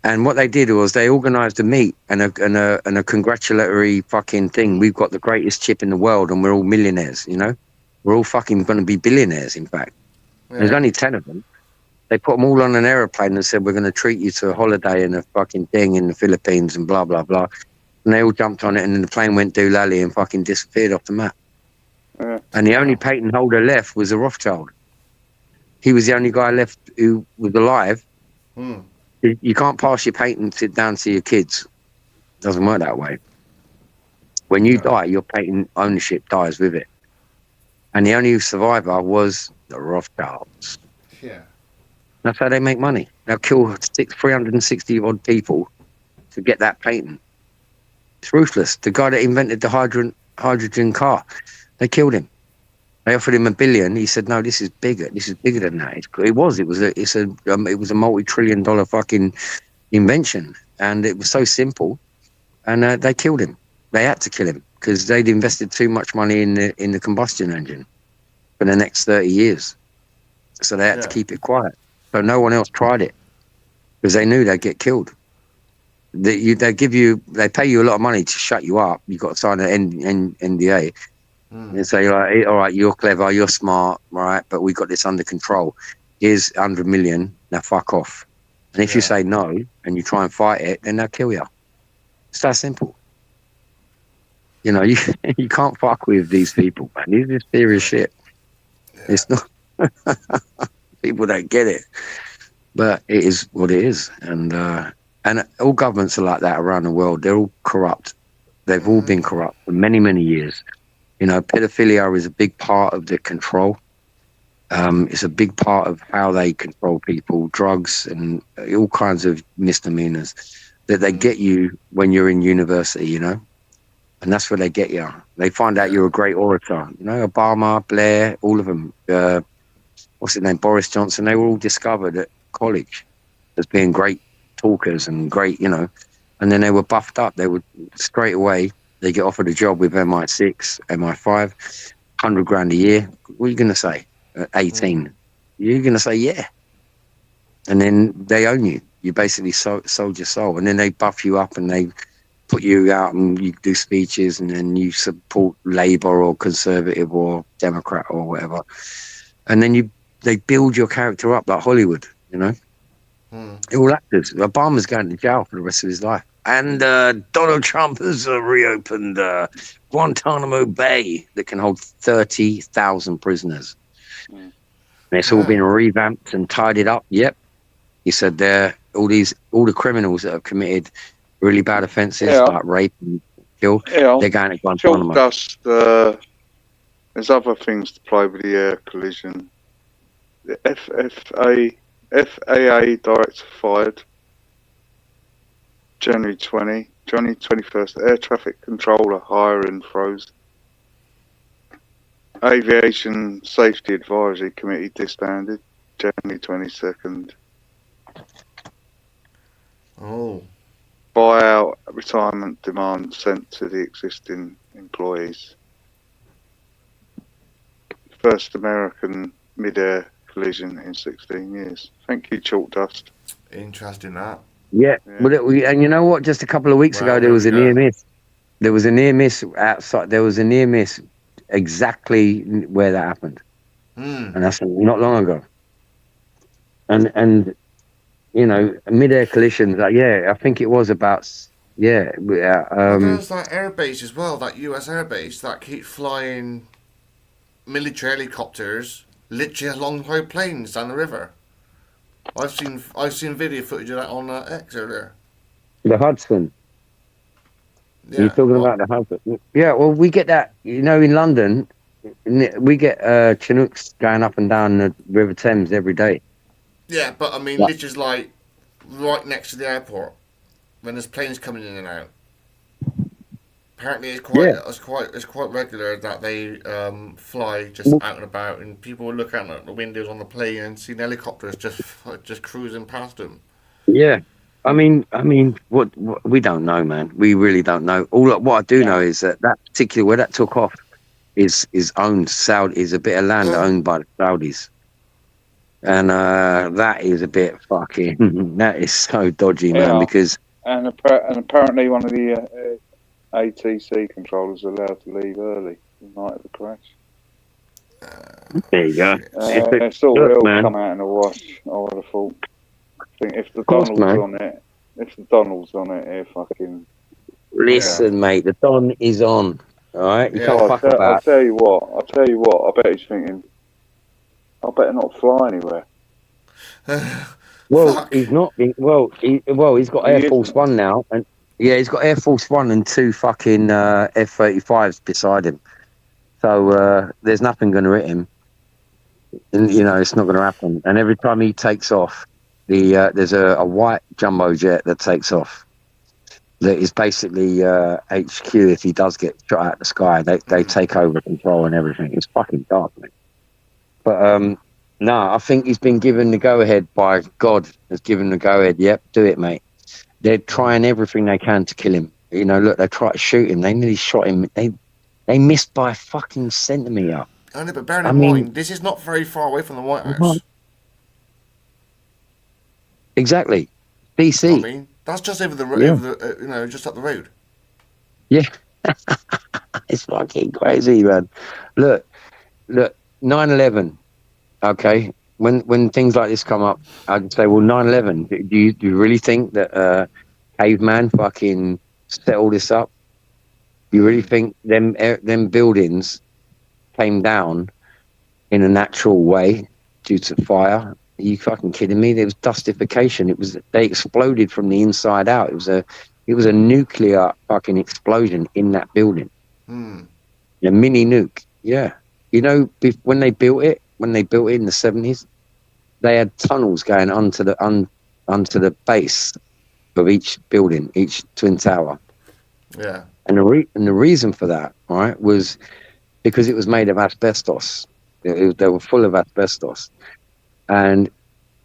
And what they did was they organised a meet and a congratulatory fucking thing. We've got the greatest chip in the world, and we're all millionaires. You know, we're all fucking going to be billionaires. In fact, There's only 10 of them. They put them all on an aeroplane and said, "We're going to treat you to a holiday and a fucking thing in the Philippines and blah blah blah." And they all jumped on it, and then the plane went doolally and fucking disappeared off the map. And the only patent holder left was a Rothschild. He was the only guy left who was alive. You can't pass your patent down to your kids. It doesn't work that way. When you die, your patent ownership dies with it. And the only survivor was the Rothschilds. Yeah. That's how they make money. They'll kill 360 odd people to get that patent. It's ruthless. The guy that invented the hydrogen car, they killed him. They offered him $1 billion. He said, "No, this is bigger. This is bigger than that." It was a multi-trillion-dollar fucking invention, and it was so simple. And they killed him. They had to kill him because they'd invested too much money in the combustion engine for the next 30 years. So they had to keep it quiet. So no one else tried it because they knew they'd get killed. they pay you a lot of money to shut you up. You've got to sign an NDA and say, like, hey, all right, you're clever, you're smart, right? But we got this under control. Here's 100 million. Now fuck off. And if you say no and you try and fight it, then they'll kill you. It's that simple. You know, you can't fuck with these people, man. These are serious shit. Yeah. It's not. People don't get it, but it is what it is, and all governments are like that around the world. They're all corrupt. They've all been corrupt for many, many years. You know, pedophilia is a big part of the control. It's a big part of how they control people, drugs and all kinds of misdemeanors that they get you when you're in university, you know, and that's where they get you. They find out you're a great orator, you know, Obama, Blair, all of them, what's his name, Boris Johnson, they were all discovered at college as being great talkers and great, you know, and then they were buffed up. They would straight away, they get offered a job with MI6, MI5, 100 grand a year. What are you going to say? 18. You're going to say, yeah. And then they own you. You basically sold your soul. And then they buff you up and they put you out and you do speeches and then you support Labour or Conservative or Democrat or whatever. And then they build your character up like Hollywood, you know. All actors. Obama's going to jail for the rest of his life. And Donald Trump has reopened Guantanamo Bay that can hold 30,000 prisoners. And it's all been revamped and tidied up. Yep. He said all the criminals that have committed really bad offences like rape and kill, they're going to Guantanamo. Dust, there's other things to play with the air collision. The FAA director fired. January 21st, air traffic controller hiring froze. Aviation Safety Advisory Committee disbanded. January 22nd. Oh. Buyout retirement demand sent to the existing employees. First American mid-air collision in 16 years. Thank you, Chalk Dust. Interesting that. Yeah. And you know what? Just a couple of weeks ago, there was a near miss. There was a near miss outside. There was a near miss exactly where that happened, and that's not long ago. And you know, mid-air collisions. I think it was about there's that air base as well, that US air base that keeps flying military helicopters literally alongside planes down the river. I've seen video footage of that on X earlier. The Hudson. Yeah, You're talking about the Hudson. Yeah, well, we get that. You know, in London, we get Chinooks going up and down the River Thames every day. Yeah, but I mean, this is like right next to the airport when there's planes coming in and out. Apparently, it's quite regular that they fly just out and about, and people look out at the windows on the plane and see helicopters just cruising past them. Yeah, I mean, what we don't know, man. We really don't know. What I do know is that particular where that took off is owned. Is a bit of land owned by the Saudis, and that is a bit fucking. That is so dodgy, man. Because apparently one of the ATC controllers are allowed to leave early the night of the crash. There you go. It's all it'll come out in a wash. I would have thought. I think if the Donald's on it, it fucking. Listen, mate, the Don is on. All right, you can't fuck about. I'll tell you what. I bet he's thinking. I better not fly anywhere. Well, he's not. He's got Air Force One now, and he's got Air Force One and 2 fucking F-35s beside him. So there's nothing going to hit him. And, you know, it's not going to happen. And every time he takes off, there's a white jumbo jet that takes off. That is basically HQ. If he does get shot out of the sky, they take over control and everything. It's fucking dark, mate. But no, I think he's been given the go-ahead by God. Has given the go-ahead. Yep, do it, mate. They're trying everything they can to kill him. You know, look, they tried to shoot him. They nearly shot him. They missed by a fucking centimetre. I know, but bearing in mind, this is not very far away from the White House. Exactly. DC. I mean, That's just over the Yeah. over the just up the road. Yeah. It's fucking crazy, man. Look, 9/11. Okay, when things like this come up, I'd say, well, 9/11. Do you really think that caveman fucking set all this up? Do you really think them buildings came down in a natural way due to fire? Are you fucking kidding me? There was dustification. They exploded from the inside out. It was a nuclear fucking explosion in that building. Hmm. A mini nuke. Yeah. You know, when they built it in the 70s, they had tunnels going onto the base of each building, each twin tower. Yeah. And the reason for that, right, was because it was made of asbestos. They were full of asbestos. And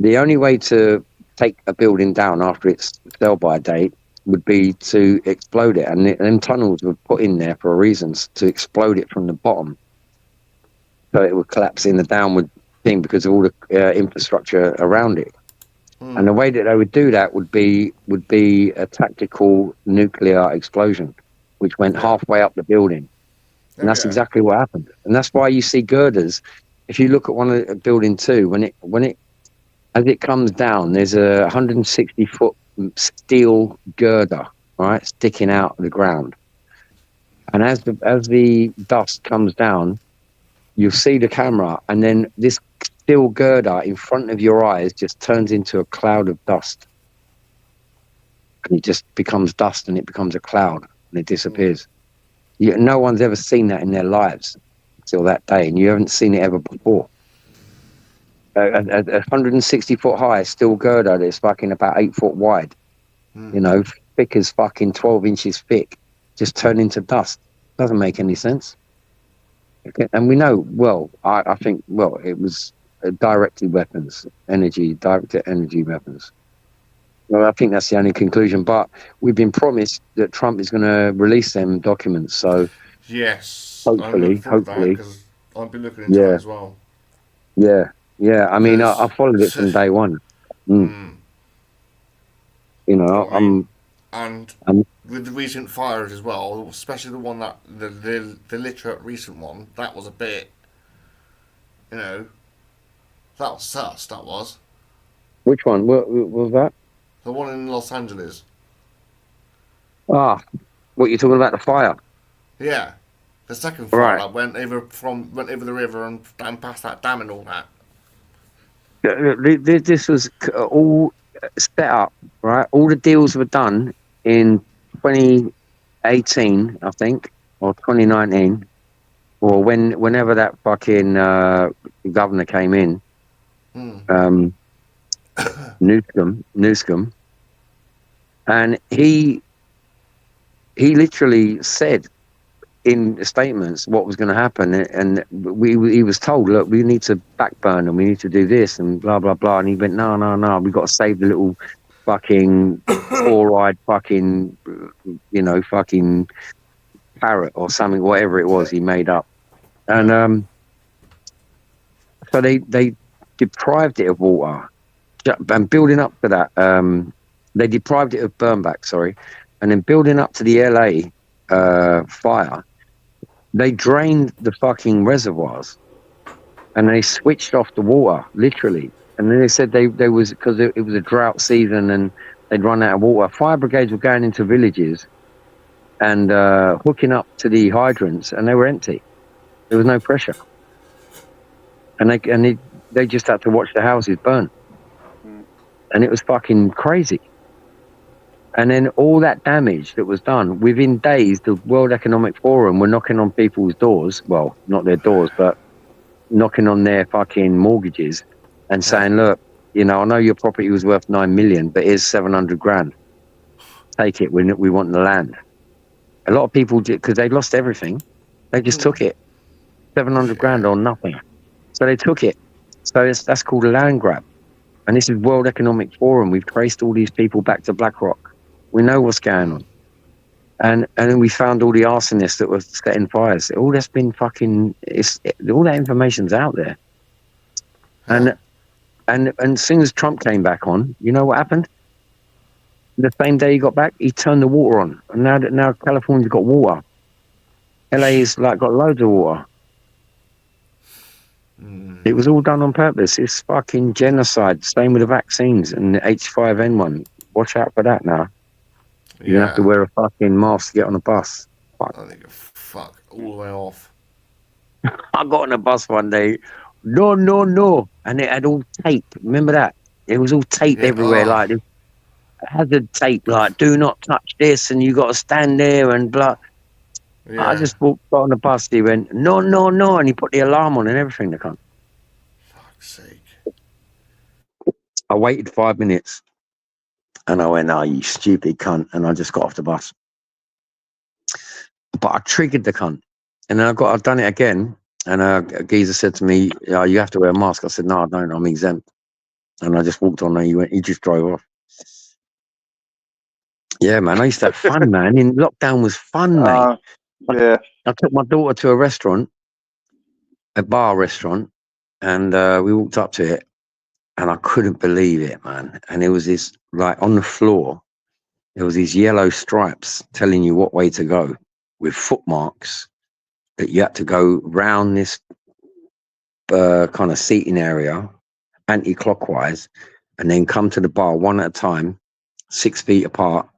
the only way to take a building down after its sell-by date would be to explode it. And them tunnels were put in there for a reason, to explode it from the bottom. So it would collapse in the downward thing because of all the infrastructure around it. Hmm. And the way that they would do that would be a tactical nuclear explosion, which went halfway up the building. And that's exactly what happened. And that's why you see girders. If you look at one of the building 2, as it comes down, there's a 160-foot steel girder, right, sticking out of the ground. And as the dust comes down, you'll see the camera, and then this steel girder in front of your eyes just turns into a cloud of dust. And it just becomes dust, and it becomes a cloud, and it disappears. No one's ever seen that in their lives until that day, and you haven't seen it ever before. A 160-foot high steel girder that's fucking about 8 foot wide, thick as fucking 12 inches thick, just turned into dust. Doesn't make any sense. Okay. And we know, well, I think, it was directed energy weapons. Well, I think that's the only conclusion. But we've been promised that Trump is going to release them documents. So yes, hopefully, because I've been looking into that as well. Yeah. I mean, I followed it from day one. You know, and with the recent fires as well, especially the one that the literate recent one, that was a bit, that was sus. That was. Which one? What was that? The one in Los Angeles. What you're talking about, the fire? Yeah, the second fire that went over the river and down past that dam and all that. This was all set up, right? All the deals were done in 2018, I think, or 2019, or whenever that fucking governor came in, Newsom, and he literally said in statements what was going to happen, and he was told, look, we need to backburn and we need to do this and blah blah blah, and he went, no, we've got to save the little fucking four-eyed fucking fucking parrot or something, whatever it was he made up. And so they deprived it of water, and building up to that, they deprived it of burnback, and then building up to the LA fire, they drained the fucking reservoirs and they switched off the water, literally. And then they said they was, because it was a drought season and they'd run out of water. Fire brigades were going into villages and hooking up to the hydrants, and they were empty. There was no pressure, and they just had to watch the houses burn, and it was fucking crazy. And then all that damage that was done within days, the World Economic Forum were knocking on people's doors. Well, not their doors, but knocking on their fucking mortgages and saying, look, I know your property was worth 9 million, but here's 700 grand. Take it. We want the land. A lot of people did, because they lost everything. They just took it. 700 grand on nothing. So they took it. So that's called a land grab. And this is World Economic Forum. We've traced all these people back to BlackRock. We know what's going on. And then we found all the arsonists that were setting fires. All that's been fucking, all that information's out there. And as soon as Trump came back on, you know what happened? The same day he got back, he turned the water on, and now California's got water. LA's like got loads of water. It was all done on purpose. It's fucking genocide. Same with the vaccines and the H5N1. Watch out for that now. You're gonna have to wear a fucking mask to get on a bus. Fuck. I think fuck all the way off. I got on a bus one day. No, and it had all tape. Remember that? It was all tape everywhere, like this hazard tape, like do not touch this, and you got to stand there and blah. Yeah. I just got on the bus. He went no, and he put the alarm on and everything. The cunt. Fuck's sake. I waited 5 minutes, and I went, "Oh, you stupid cunt!" And I just got off the bus. But I triggered the cunt, and then I've done it again. And a geezer said to me, "You have to wear a mask." I said, "No, I don't. I'm exempt." And I just walked on there. He just drove off. Yeah, man. I used to have fun, man. In lockdown was fun, mate. Yeah. I took my daughter to a restaurant, a bar restaurant, and we walked up to it, and I couldn't believe it, man. And it was this, like, on the floor, there was these yellow stripes telling you what way to go with footmarks that you had to go round this kind of seating area anti-clockwise and then come to the bar one at a time, 6 feet apart,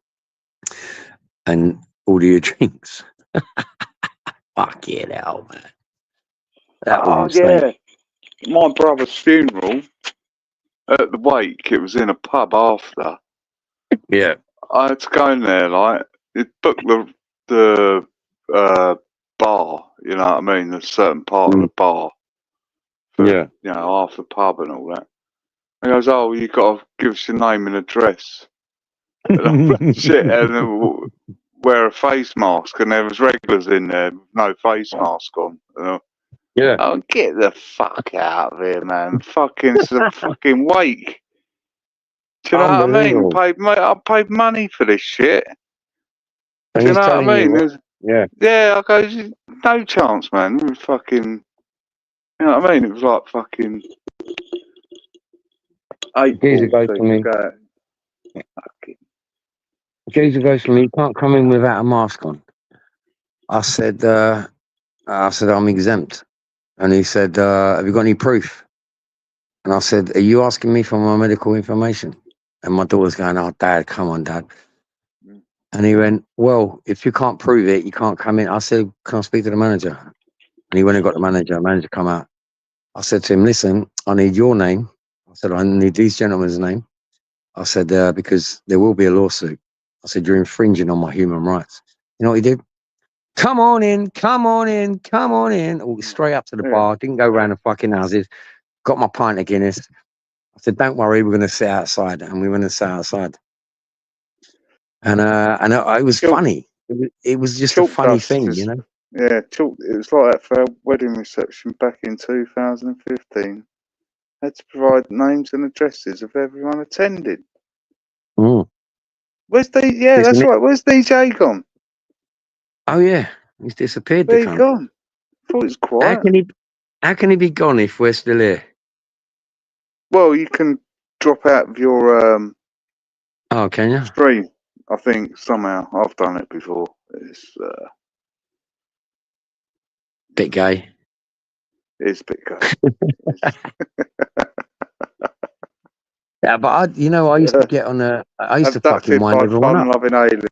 and order your drinks. Fuck it out, man. That was insane. Yeah. My brother's funeral, at the wake, it was in a pub after. Yeah. I had to go in there, like, it booked the bar, you know what I mean? A certain part of the bar. For, Yeah. You know, half the pub and all that. He goes, "Oh, you got to give us your name and address." And all that shit, and then wear a face mask, and there was regulars in there with no face mask on. Yeah. Oh, get the fuck out of here, man! It's a fucking wake. Do you know what I mean? I paid money for this shit. And Do you know what I mean? Yeah. I go, no chance, man. It was fucking. You know what I mean? It was like fucking. Geezer goes to me. Geezer goes to me. You can't come in without a mask on. I said, I'm exempt. And he said, have you got any proof? And I said, are you asking me for my medical information? And my daughter's going, oh, Dad, come on, Dad. And he went, well, if you can't prove it, you can't come in. I said, can I speak to the manager? And he went and got the manager come out. I said to him, listen, I need your name. I said, I need these gentlemen's name. I said, because there will be a lawsuit. I said, you're infringing on my human rights. You know what he did? Come on in. Oh, straight up to the bar. Didn't go around the fucking houses. Got my pint of Guinness. I said, don't worry, we're going to sit outside. And we went and sat outside. And it was funny. It was just a funny thing, you know? Yeah, it was like that for our wedding reception back in 2015. Had to provide names and addresses of everyone attending. Mm. Where's that's right. Where's DJ gone? Oh yeah, he's disappeared. Where's he gone? I thought it was quiet. How can he be gone if we're still here? Well, you can drop out of your oh, can you? stream. I think somehow I've done it before. It's bit gay. It's a bit gay. Yeah, but I used to get on I used to fucking wind everyone up. Fun-loving aliens.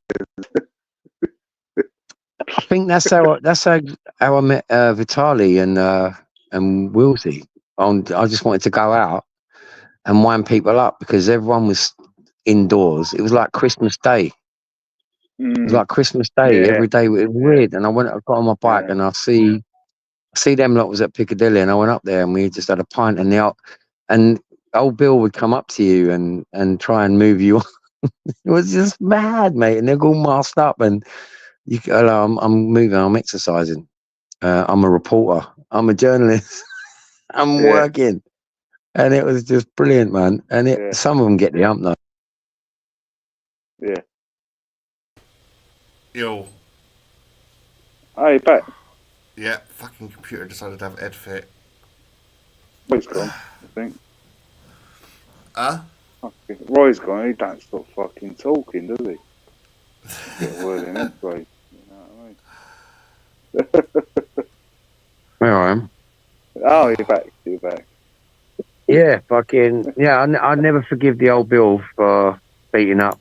I think that's how I met Vitali and Wilsey. I just wanted to go out and wind people up because everyone was indoors. It was like Christmas Day. It was like Christmas Day. Every day. It was weird. And I got on my bike and I see them lot was at Piccadilly, and I went up there and we just had a pint, and old Bill would come up to you and try and move you on. It was just mad, mate. And they're all masked up, and I'm moving, I'm exercising. I'm a reporter. I'm a journalist. I'm working. And it was just brilliant, man. And some of them get the ump, though. Yeah. Yo. Hey, back. Yeah, fucking computer decided to have EdFit. Well, it's gone, I think. Huh? Fucking Roy's gone. He don't stop fucking talking, does he? Get a word in edgeways. You know what I mean? Where I am. Oh, you're back. You're back. Yeah, fucking yeah. I never forgive the old Bill for beating up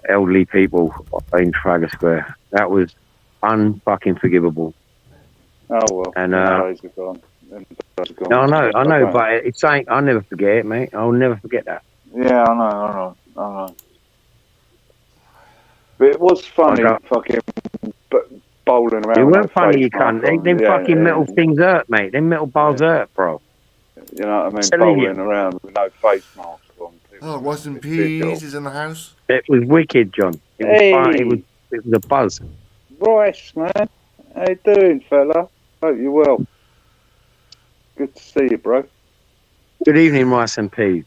elderly people in Trafalgar Square. That was unfucking forgivable. Oh well. And days are gone. Them days are gone. no, I know, but it's ain't. I'll never forget it, mate. I'll never forget that. Yeah, I know. But it was funny, fucking bowling around. It weren't with funny, face you cunt. mask on. Them fucking metal things hurt, mate. Them metal bars hurt, bro. You know what I mean? Telling you. Bowling around with no face mask on. Oh, Royce and Peas is in the house. It was wicked, John. It was fun. It was a buzz. Royce, man. How you doing, fella? Hope you're well. Good to see you, bro. Good evening, Rice and Peas.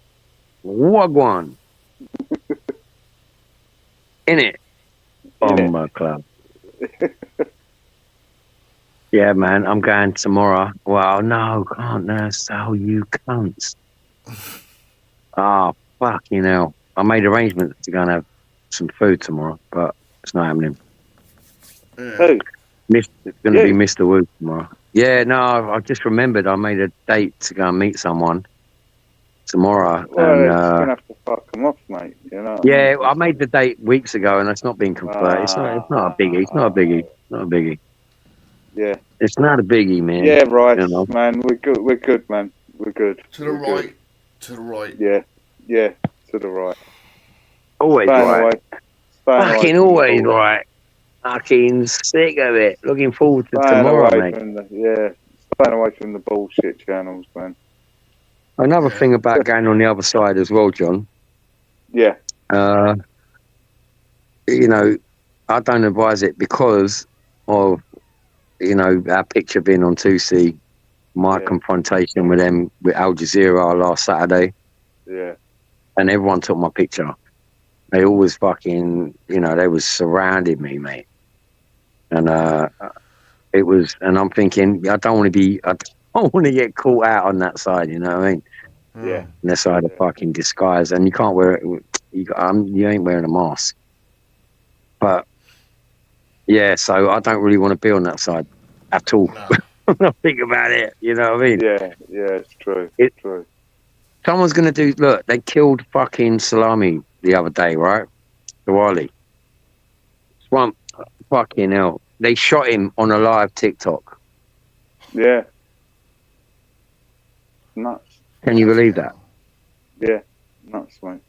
Wagwan. In it. Bomber Club. Yeah, man, I'm going tomorrow. Well, no, can't now. So you cunts. Oh, fucking hell. I made arrangements to go and have some food tomorrow, but it's not happening. Who? It's going to be Mr. Wu tomorrow. Yeah, no, I just remembered I made a date to go and meet someone tomorrow. Well, and, it's going to have to fuck them off, mate. You know what yeah, I I made the date weeks ago and it's not been confirmed. It's not a biggie. It's not a biggie. Not a biggie. Yeah. It's not a biggie, man. Yeah, right, you know? man. We're good. We're good, man. We're good. To the We're right. Good. To the right. Yeah. To the right. Always Staying right. away. Fucking always right. Fucking sick of it. Looking forward to Staying tomorrow, away mate. Staying away from the bullshit channels, man. Another thing about going on the other side as well, John. Yeah. You know, I don't advise it because of, you know, our picture being on 2C, my confrontation with them with Al Jazeera last Saturday. Yeah. And everyone took my picture. They always fucking, you know, they was surrounding me, mate. And it was, and I'm thinking, I don't want to get caught out on that side, you know what I mean? Yeah. Unless I had a fucking disguise, and you can't wear it. You ain't wearing a mask. But yeah, so I don't really want to be on that side at all. No. Think about it, you know what I mean? Yeah, it's true. It's true. Someone's gonna do. Look, they killed fucking Salami the other day, right? Diwali. Swamp, fucking hell. They shot him on a live TikTok. Yeah. Nuts. Can you believe that? Yeah, nuts, mate.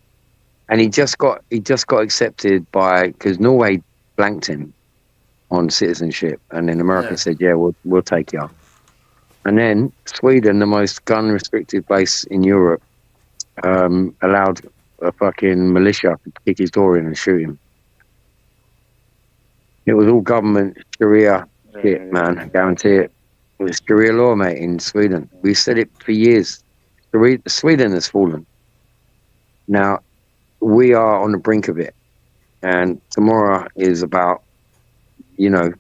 And he just got accepted because Norway blanked him on citizenship, and then America said, "Yeah, we'll take you." And then Sweden, the most gun-restricted place in Europe, allowed a fucking militia to kick his door in and shoot him. It was all government Sharia shit, man. I guarantee it. It was Sharia law, mate, in Sweden. We said it for years. Sweden has fallen. Now, we are on the brink of it. And tomorrow is about, you know,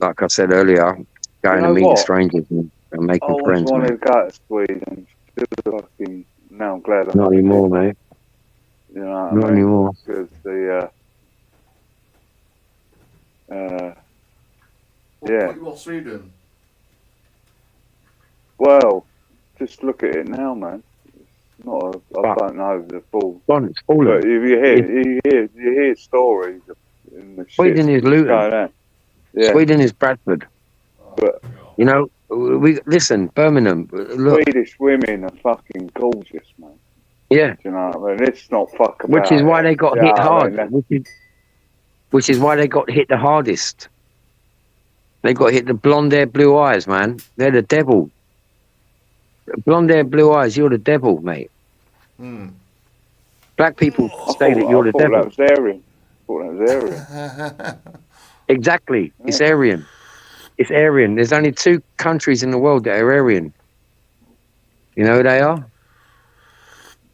like I said earlier, going to meet strangers and making friends. I always wanted to go to Sweden. Now I'm glad I'm not anymore, mate. You know what not I mean? Anymore. Because What you want Sweden? Well, just look at it now, man. It's not. I don't know the full. It's fallen. But if you hear stories in the Sweden is Luton. Yeah. Sweden is Bradford. But you know, listen, Birmingham. Look, Swedish women are fucking gorgeous, man. Yeah. Do you know what I mean? It's not fucking. Which is why they got hit hard. I mean, which is why they got hit the hardest. They got hit the blonde hair, blue eyes, man. They're the devil. Blonde hair, blue eyes, you're the devil, mate. Black people say that you're the devil. That was Aryan. I thought that was Aryan. Exactly. Yeah. It's Aryan. It's Aryan. There's only 2 countries in the world that are Aryan. You know who they are?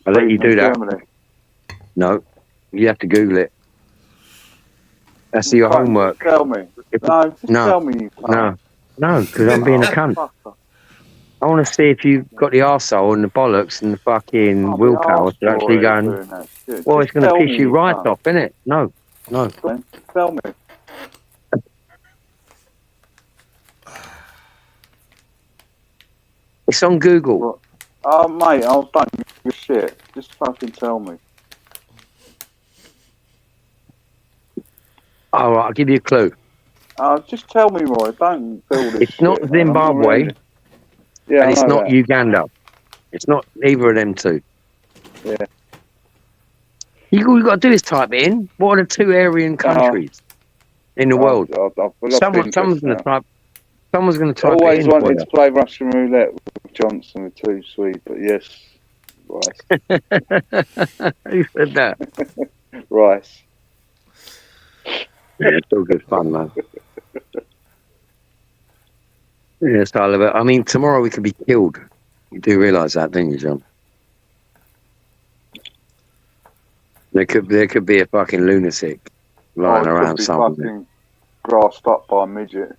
I'll let you do that. Germany. No. You have to Google it. That's your homework. Tell me. Tell me. No, because I'm being a cunt. I want to see if you've got the arsehole and the bollocks and the fucking Can't be willpower arsed to for actually it go and... doing that shit. Well, Just it's going to tell piss me you right can't. off, innit? No. Tell me. It's on Google. What? Oh, mate, I don't give a shit. Just fucking tell me. All right, I'll give you a clue. Just tell me, Roy. Don't build this It's not shit, mate. I'm Zimbabwe, ready. Yeah, and I it's know not that. Uganda. It's not either of them two. Yeah. All you got to do is type it in. What are the two Aryan countries in the world? I've lost Someone's interest going to now. type. Someone's going to type Always it in. wanted to play Russian roulette with Johnson with too sweet, but yes, Rice. Who said that? Rice. Yeah, it's all good fun, man. Yeah, it's all about. I mean, tomorrow we could be killed. You do realise that, don't you, John? There could be a fucking lunatic lying It around could be somewhere, fucking grassed up by a midget.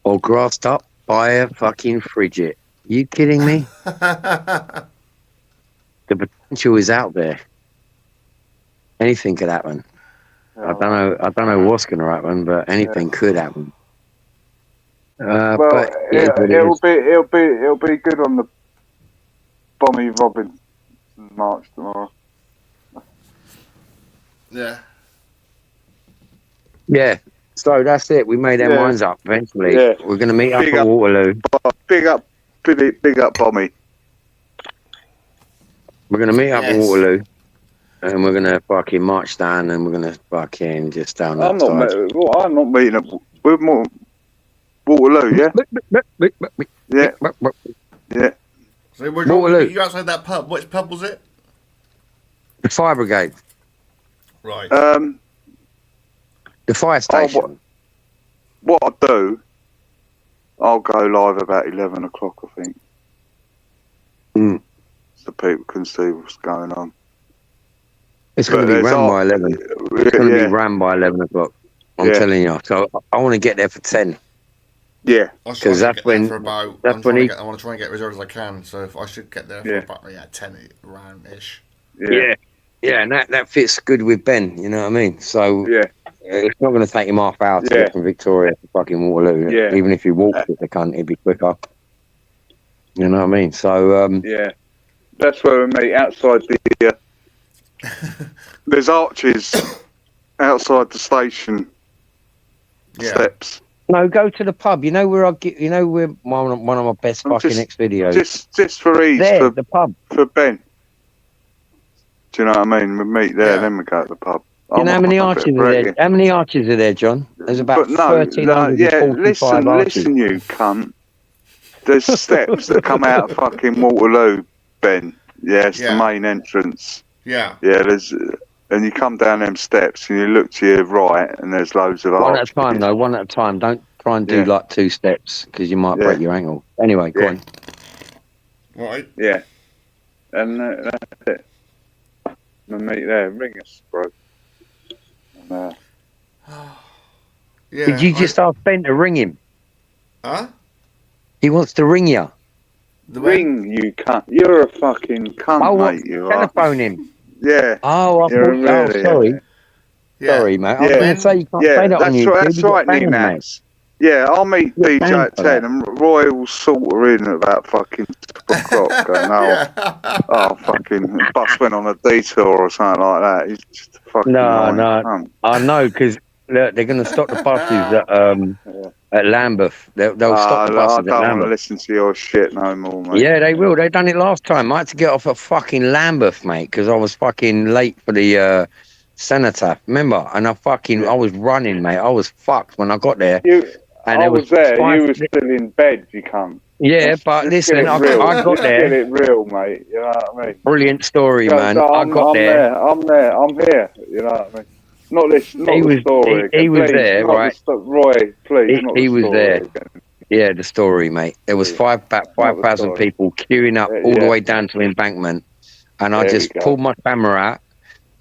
or grassed up by a fucking frigid. You kidding me? The potential is out there. Anything could happen. I don't know what's going to happen, but anything could happen. Well, but it'll be good on the Bonnie Robinson march tomorrow. Yeah. Yeah. So that's it. We made our minds up. Eventually, we're going to meet up at Waterloo. Big up, Bonnie. We're going to meet up at Waterloo, and we're going to fucking march down, and we're going to fucking just down that side. I'm not meeting up. We're more Waterloo, yeah. Yeah. Yeah. So we're Waterloo. you outside that pub. Which pub was it? The fire brigade. Right. The fire station. What I do, I'll go live about 11 o'clock, I think. So people can see what's going on. It's going to be ran by 11. It's going to be ran by 11 o'clock. I'm telling you. So I want to get there for 10. Yeah. Because that's when... I want to try and get reserved as I can. So if I should get there for about 10 around-ish. Yeah. Yeah, and that fits good with Ben, you know what I mean? So it's not going to take him half hour to get from Victoria to fucking Waterloo. Yeah. Even if he walked it, the cunt, it'd be quicker. You know what I mean? So, that's where we meet, outside the... there's arches outside the station steps. No, go to the pub. You know where where one of my best next videos. Just for ease, there, the pub. For Ben. Do you know what I mean? We meet there, then we go to the pub. You know how many arches are there? How many arches are there, John? There's about 1,345 arches. Listen, you cunt. There's steps that come out of fucking Waterloo, Ben. Yeah, it's the main entrance. Yeah. Yeah, and you come down them steps and you look to your right and there's loads of arches. One at a time, though. One at a time. Don't try and do like 2 steps because you might break your ankle. Anyway, go on. Right. Yeah. And that's it. We'll meet there. Ring us, bro. And, Did you just ask Ben to ring him? Huh? He wants to ring you. Ring, you cunt. You're a fucking cunt, mate. You telephone him. Yeah. Oh, I thought. Sorry. Yeah. Sorry, mate. I was going to say you can't say that on YouTube. That's right, Nemax. Yeah, I'll meet DJ at 10 and Roy will sort her in at about fucking 2 o'clock. Going, fucking bus went on a detour or something like that. He's just a fucking cunt. I know, because they're going to stop the buses at Lambeth. They'll stop the buses at Lambeth. I don't want to listen to your shit no more, mate. Yeah, they will. They done it last time. I had to get off at fucking Lambeth, mate, because I was fucking late for the cenotaph. Remember? And I was running, mate. I was fucked when I got there. I was there. You were still in bed, you cunt. Yeah, but listen, I got there. Get it real, mate. You know what I mean? Brilliant story, man. I got there. I'm here. You know what I mean? Not the story. He was there, right? Roy, please. He was there. Yeah, the story, mate. There was 5,000 people queuing up all the way down to Embankment, and I just pulled my camera out,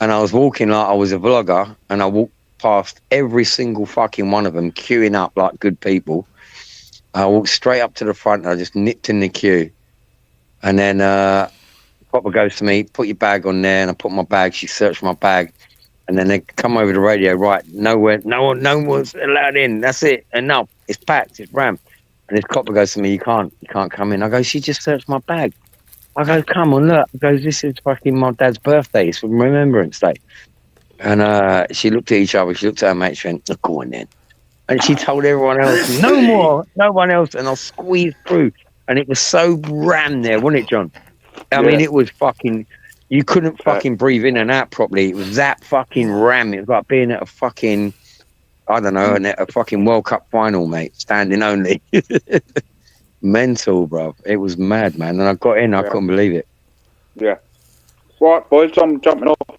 and I was walking like I was a vlogger, and I walked past every single fucking one of them queuing up like good people. I walked straight up to the front. And I just nipped in the queue, and then Papa goes to me, "Put your bag on there," and I put my bag. She searched my bag, and then they come over the radio. Right, no one's allowed in. That's it. Enough. It's packed. It's rammed. And this copper goes to me, you can't come in. I go, she just searched my bag. I go, come on, look. I go, this is fucking my dad's birthday. It's Remembrance Day. And she looked at each other. She looked at her mate. She went, go on then. And she told everyone else, no more, no one else. And I squeezed through. And it was so rammed there, wasn't it, John? I mean, it was fucking, you couldn't fucking breathe in and out properly. It was that fucking ram. It was like being at a fucking, I don't know, a fucking World Cup final, mate, standing only. Mental, bro. It was mad, man. And I got in, I couldn't believe it. Yeah. Right, boys, I'm jumping off.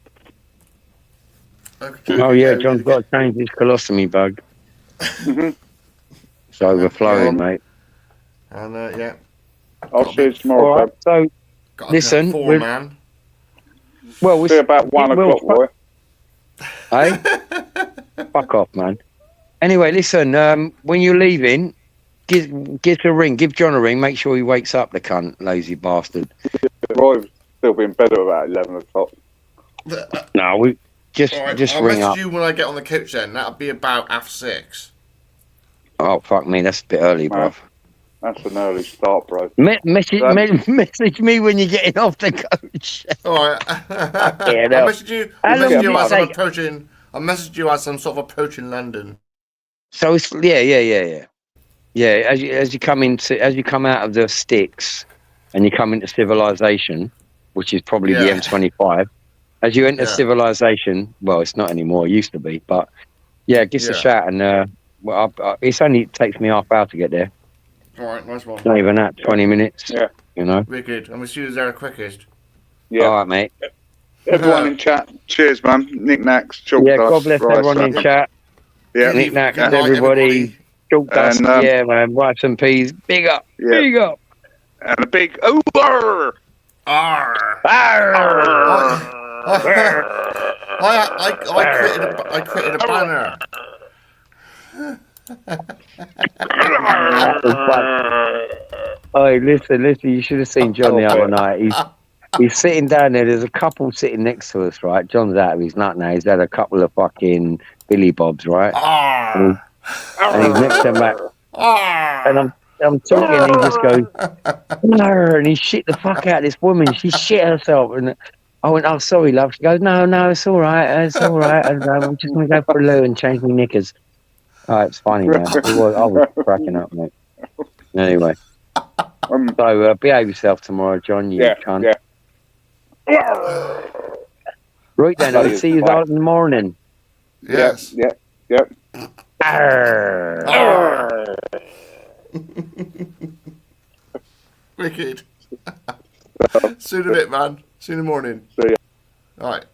Okay. Oh, yeah, John's got to change his colostomy bug. It's overflowing, mate. And, yeah. I'll see you tomorrow. All right, so, Got listen. Four, man. Well, we'll see you about 1 o'clock, boy. Hey? Fuck off, man. Anyway, listen, when you're leaving, give a ring. Give John a ring. Make sure he wakes up, the cunt, lazy bastard. Roy's still be in bed at about 11 o'clock. No, we just I'll ring up. message you when I get on the coach then. That'll be about 6:30. Oh, fuck me. That's a bit early, bro. That's an early start, bro. Message me when you're getting off the coach. Alright. I'll message you. I'll message you as I'm sort of approaching London. So it's yeah. As you come out of the sticks and you come into civilization, which is probably the M25. As you enter civilization, well, it's not anymore. It used to be, but yeah, give us a shout. And it takes me half hour to get there. All right, nice one. Not even that, 20 minutes. Yeah, you know. Wicked. I'm assuming they're the quickest. Yeah. All right, mate. Everyone in chat. Cheers, man. Knickknacks. Chalk Yeah, dust, God bless everyone in chat. Yeah. Knickknacks, everybody. Chalk dust. And, yeah, man. Rice and peas. Big up. Yeah. Big up. And a big Uber. Arr. Arr. I created a banner. Oh, listen, you should have seen John the other night. He's sitting down there. There's a couple sitting next to us, right? John's out of his nut now. He's had a couple of fucking Billy Bobs, right? And he's next to him back. And I'm talking, and he just goes, and he shit the fuck out of this woman. She shit herself. And I went, oh, sorry, love. She goes, no, it's all right. It's all right. And, I'm just going to go for a loo and change my knickers. Oh, it's funny, man. I was cracking up, mate. Anyway. So behave yourself tomorrow, John. You cunt. Yeah. Right then, I'll see you out in the morning. Yes. Yep. Wicked. See you in a bit, man. See you in the morning. See ya. All right.